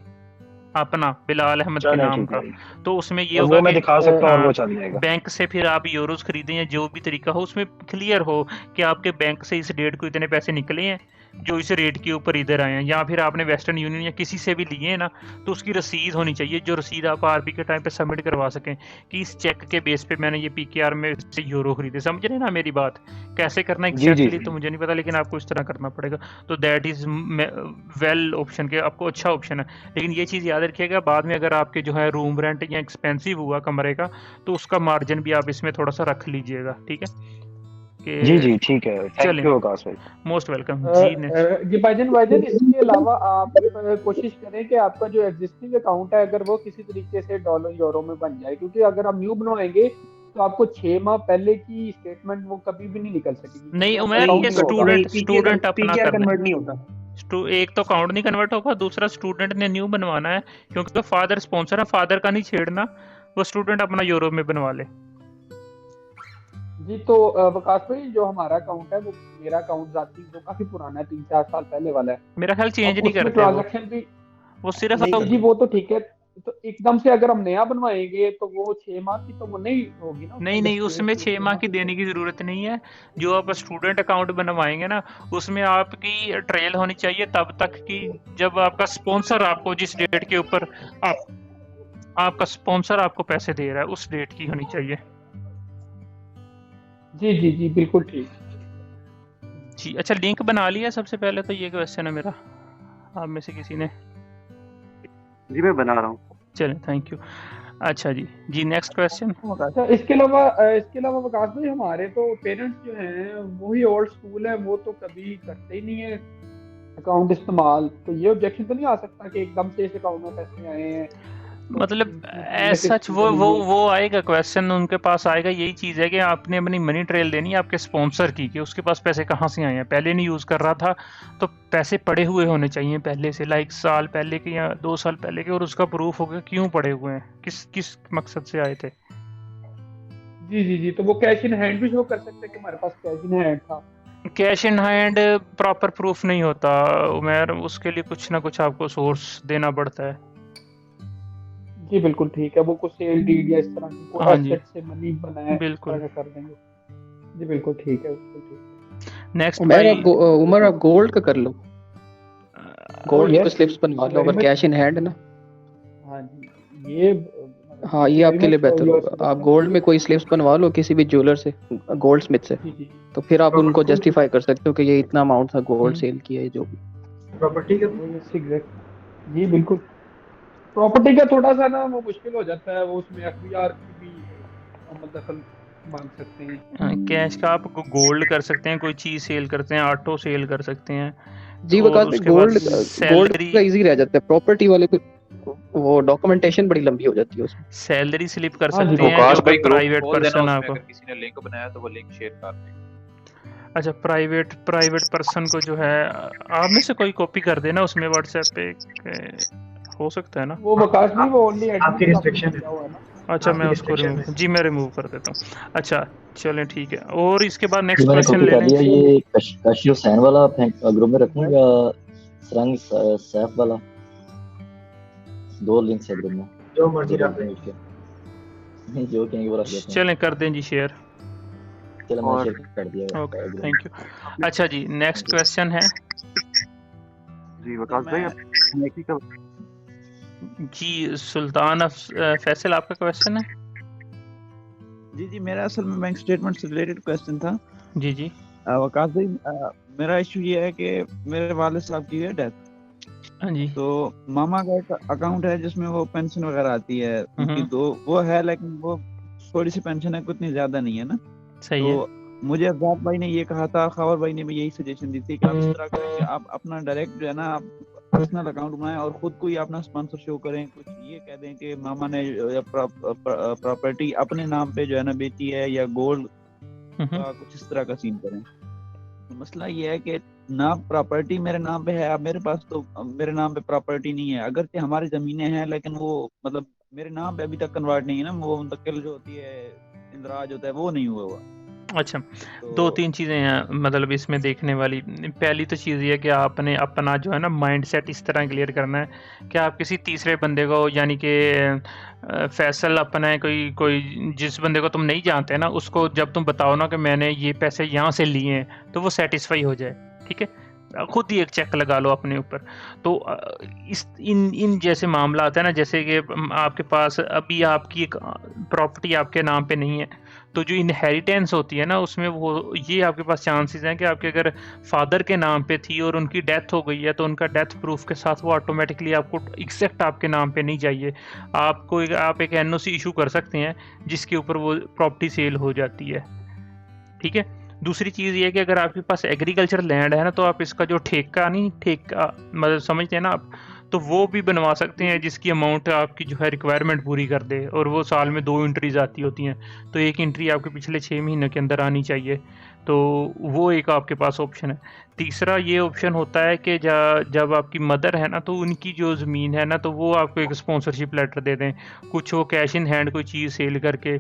अपना बिलाल अहमद के नाम का। तो उसमें ये होगा वो मैं कि दिखा सकता हूँ और वो चल जाएगा। बैंक से फिर आप यूरोस खरीदें या जो भी तरीका हो, उसमें क्लियर हो कि आपके बैंक से इस डेट को इतने पैसे निकले हैं जो इस रेट के ऊपर इधर आए हैं, या फिर आपने वेस्टर्न यूनियन या किसी से भी लिए हैं ना, तो उसकी रसीद होनी चाहिए, जो रसीद आप RP के टाइम पे सबमिट करवा सकें कि इस चेक के बेस पे मैंने ये PKR में से यूरो खरीदे। समझ रहे ना मेरी बात? कैसे करना एग्जैक्टली तो मुझे नहीं पता, लेकिन आपको इस तरह करना पड़ेगा। तो दैट इज़ वेल ऑप्शन के, आपको अच्छा ऑप्शन है। लेकिन ये चीज़ याद रखिएगा, बाद में अगर आपके जो है रूम रेंट या एक्सपेंसिव हुआ कमरे का, तो उसका मार्जिन भी आप इसमें थोड़ा सा रख लीजिएगा, ठीक है? जी ठीक है, थैंक यू आकाश भाई, मोस्ट वेलकम जी। जी भाईजान इसके अलावा आप कोशिश करें कि आपका जो एग्जिस्टिंग अकाउंट है अगर वो किसी तरीके से डॉलर यूरो में बन जाए, क्योंकि अगर आप न्यू बनवाएंगे तो आपको 6 माह पहले की स्टेटमेंट वो कभी भी नहीं निकल सकेगी। नहीं उमर, ये स्टूडेंट अपना कन्वर्ट नहीं होता। एक तो अकाउंट नहीं कन्वर्ट होगा, दूसरा स्टूडेंट ने न्यू बनवाना है, क्योंकि फादर स्पॉन्सर है, फादर का नहीं छेड़ना, वो स्टूडेंट अपना यूरो में बनवा ले। जी तो वकास भाई जो हमारा अकाउंट है वो मेरा अकाउंट जाती वो काफी पुराना है, 3-4 साल पहले वाला है। मेरा ख्याल चेंज नहीं करते ट्रांजैक्शन भी वो सिर्फ जी वो तो ठीक है, तो एकदम से अगर हम नया बनवाएंगे तो वो 6 माह की तो वो नहीं होगी ना। नहीं उसमें 6 माह की देने की जरूरत नहीं है। जो आप स्टूडेंट अकाउंट बनवाएंगे ना, उसमें आपकी ट्रेल होनी चाहिए तब तक कि जब आपका स्पॉन्सर आपको जिस डेट के ऊपर आपका स्पॉन्सर आपको पैसे दे रहा है उस डेट की होनी चाहिए। जी बिल्कुल ठीक जी। अच्छा लिंक बना लिया सबसे पहले तो ये क्वेश्चन है मेरा, आप में से किसी ने? जी मैं बना रहा हूँ। चलें थैंक यू। अच्छा जी नेक्स्ट क्वेश्चन। अच्छा इसके अलावा विकास भाई हमारे तो पेरेंट्स जो हैं वही ओल्ड स्कूल है, वो तो कभी करते ही नहीं है अकाउंट इस्तेमाल, तो ये ऑब्जेक्शन तो नहीं आ सकता कि एकदम से इस अकाउंट में पैसे आए हैं? मतलब सच वो आएगा क्वेश्चन, उनके पास आएगा। यही चीज़ है कि आपने अपनी मनी ट्रेल देनी है आपके स्पॉन्सर की कि उसके पास पैसे कहाँ से आए हैं। पहले नहीं यूज़ कर रहा था तो पैसे पड़े हुए होने चाहिए पहले से, लाइक साल पहले के या 2 साल पहले के, और उसका प्रूफ होगा क्यों पड़े हुए हैं, किस मकसद से आए थे। जी तो वो कैश इन हैंड भी शो कर सकते हैं कि हमारे पास कैश इन हैंड था। Cash in hand proper proof नहीं होता उमर, उसके लिए कुछ ना कुछ आपको सोर्स देना पड़ता है। जी बिल्कुल ठीक है, वो कुछ सेल डीड या इस तरह की कोई एसेट से मनी बनाया बिल्कुल कर देंगे। जी बिल्कुल ठीक है, बिल्कुल ठीक। नेक्स्ट उमर आप गोल्ड का कर लो, गोल्ड के स्लिप्स बनवा लो अगर कैश इन हैंड ना। हाँ ये आपके लिए बेहतर होगा। आप गोल्ड में कोई स्लिप्स बनवा लो किसी भी ज्वेलर से, गोल्ड स्मिथ से, तो फिर आप उनको जस्टिफाई कर सकते हो कि ये इतना अमाउंट था गोल्ड सेल किया है जो भी प्रॉपर्टी का। जी बिल्कुल प्रॉपर्टी का थोड़ा सा ना वो मुश्किल हो जाता है, वो उसमें FBR की भी दखल मांग सकते हैं। कैश का आप गोल्ड कर सकते हैं, कोई चीज सेल करते हैं, ऑटो सेल कर सकते हैं। जी वकास गोल्ड का इजी रह जाता है, प्रॉपर्टी वाले पे वो डॉक्यूमेंटेशन बड़ी लंबी हो जाती है उसमें। सैलरी स्लिप कर सकते हैं जो कोई प्राइवेट पर्सन आपको, किसी ने लिंक बनाया तो वो लिंक शेयर कर दें। अच्छा प्राइवेट पर्सन को जो है आप में से कोई कॉपी कर देना उसमें व्हाट्सएप पे, हो सकता है ना वो वकास नहीं, वो ओनली आपकी रिस्ट्रिक्शन है ना। अच्छा मैं उसको मैं रिमूव कर देता हूँ। अच्छा चलें ठीक है। और इसके बाद नेक्स्ट क्वेश्चन ले लें। ये काशी हुसैन वाला ग्रुप में रखूं या सरंग सैफ वाला? 2 लिंक्स है ग्रुप में, जो मर्जी रख लें नहीं जो कहेंगे वो रख देते हैं। चलें कर दें जी शेयर। चलो मैं शेयर कर दिया। Okay thank you. अच्छा जी नेक्स्ट क्वेश्चन है जी वकास भाई आप जी सुल्तान फैसल आपका क्वेश्चन है? जी मेरा असल में बैंक स्टेटमेंट से रिलेटेड क्वेश्चन था। जी वकास भाई मेरा इशू ये है कि मेरे वालिद साहब की है डेथ। हाँ जी। तो मामा का एक अकाउंट है जिसमें वो पेंशन वगैरह आती है उनकी, 2 वो है, लेकिन वो थोड़ी सी पेंशन है, उतनी ज्यादा नहीं है ना। सही तो मुझे अफजाद भाई ने ये कहा था, खावर भाई ने भी यही सजेशन दी थी कि आप इस तरह करें कि आप अपना डायरेक्ट जो है ना आप पर्सनल अकाउंट बनाएं और खुद को ही अपना स्पॉन्सर शो करें। कुछ ये कह दें कि मामा ने प्रॉपर्टी अपने नाम पे जो है ना बेची है या गोल्ड का कुछ इस तरह का सीन करें। तो मसला ये है कि ना प्रॉपर्टी मेरे नाम पे है, अब मेरे पास तो मेरे नाम पे प्रॉपर्टी नहीं है। अगर से हमारी जमीनें हैं लेकिन वो मतलब मेरे नाम पे अभी तक कन्वर्ट नहीं है ना, वो मुंतकिल जो होती है इंदराज होता है वो नहीं हुआ। अच्छा, दो तीन चीज़ें हैं मतलब इसमें देखने वाली। पहली तो चीज़ ये है कि आपने अपना जो है ना माइंड सेट इस तरह क्लियर करना है कि आप किसी तीसरे बंदे को, यानी कि फैसल अपना है कोई जिस बंदे को तुम नहीं जानते ना, उसको जब तुम बताओ ना कि मैंने ये पैसे यहाँ से लिए हैं तो वो सेटिस्फाई हो जाए। ठीक है, खुद ही एक चेक लगा लो अपने ऊपर। तो इस इन जैसे मामला आता है ना, जैसे कि आपके पास अभी आपकी एक प्रॉपर्टी आपके नाम पे नहीं है, तो जो इनहेरिटेंस होती है ना उसमें वो ये आपके पास चांसेस हैं कि आपके अगर फादर के नाम पे थी और उनकी डेथ हो गई है तो उनका डेथ प्रूफ के साथ वो ऑटोमेटिकली आपको एग्जैक्ट आपके नाम पे नहीं चाहिए। आप एक एनओसी इशू कर सकते हैं जिसके ऊपर वो प्रॉपर्टी सेल हो जाती है। ठीक है, दूसरी चीज़ ये है कि अगर आपके पास एग्रीकल्चर लैंड है ना, तो आप इसका जो ठेका मतलब समझते हैं ना आप, तो वो भी बनवा सकते हैं जिसकी अमाउंट आपकी जो है रिक्वायरमेंट पूरी कर दे। और वो साल में 2 एंट्रीज आती होती हैं, तो एक एंट्री आपके पिछले 6 महीनों के अंदर आनी चाहिए। तो वो एक आपके पास ऑप्शन है। तीसरा ये ऑप्शन होता है कि जब आपकी मदर है ना, तो उनकी जो ज़मीन है ना, तो वो आपको एक स्पॉन्सरशिप लेटर दे दें, कुछ वो कैश इन हैंड कोई चीज़ सेल करके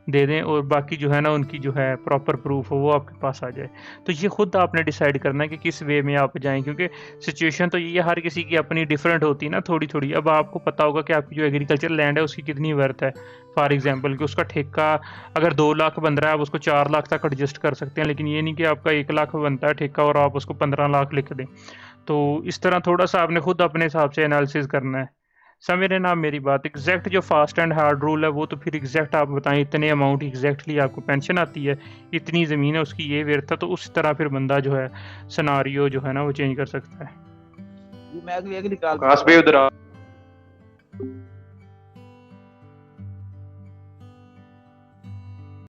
दे दें, और बाकी जो है ना उनकी जो है प्रॉपर प्रूफ हो वो आपके पास आ जाए। तो ये खुद आपने डिसाइड करना है कि किस वे में आप जाएं, क्योंकि सिचुएशन तो ये हर किसी की अपनी डिफरेंट होती है ना थोड़ी थोड़ी। अब आपको पता होगा कि आपकी जो एग्रीकल्चर लैंड है उसकी कितनी वर्थ है, फॉर एग्जांपल कि उसका ठेका अगर 2 लाख बन रहा है आप उसको 4 लाख तक एडजस्ट कर सकते हैं, लेकिन ये नहीं कि आपका 1 लाख बनता है ठेका और आप उसको 15 लाख लिख दें। तो इस तरह थोड़ा सा आपने खुद अपने हिसाब से एनालिसिस करना है। समझ ना मेरी बात? एग्जैक्ट जो फास्ट एंड हार्ड रूल है वो तो फिर एग्जैक्ट आप बताएं इतने अमाउंट एग्जैक्टली आपको पेंशन आती है, इतनी ज़मीन है, उसकी ये वर्थ है, तो उस तरह फिर बंदा जो है सिनारियो जो है ना वो चेंज कर सकता है। मैं भी निकाल काश भी उधर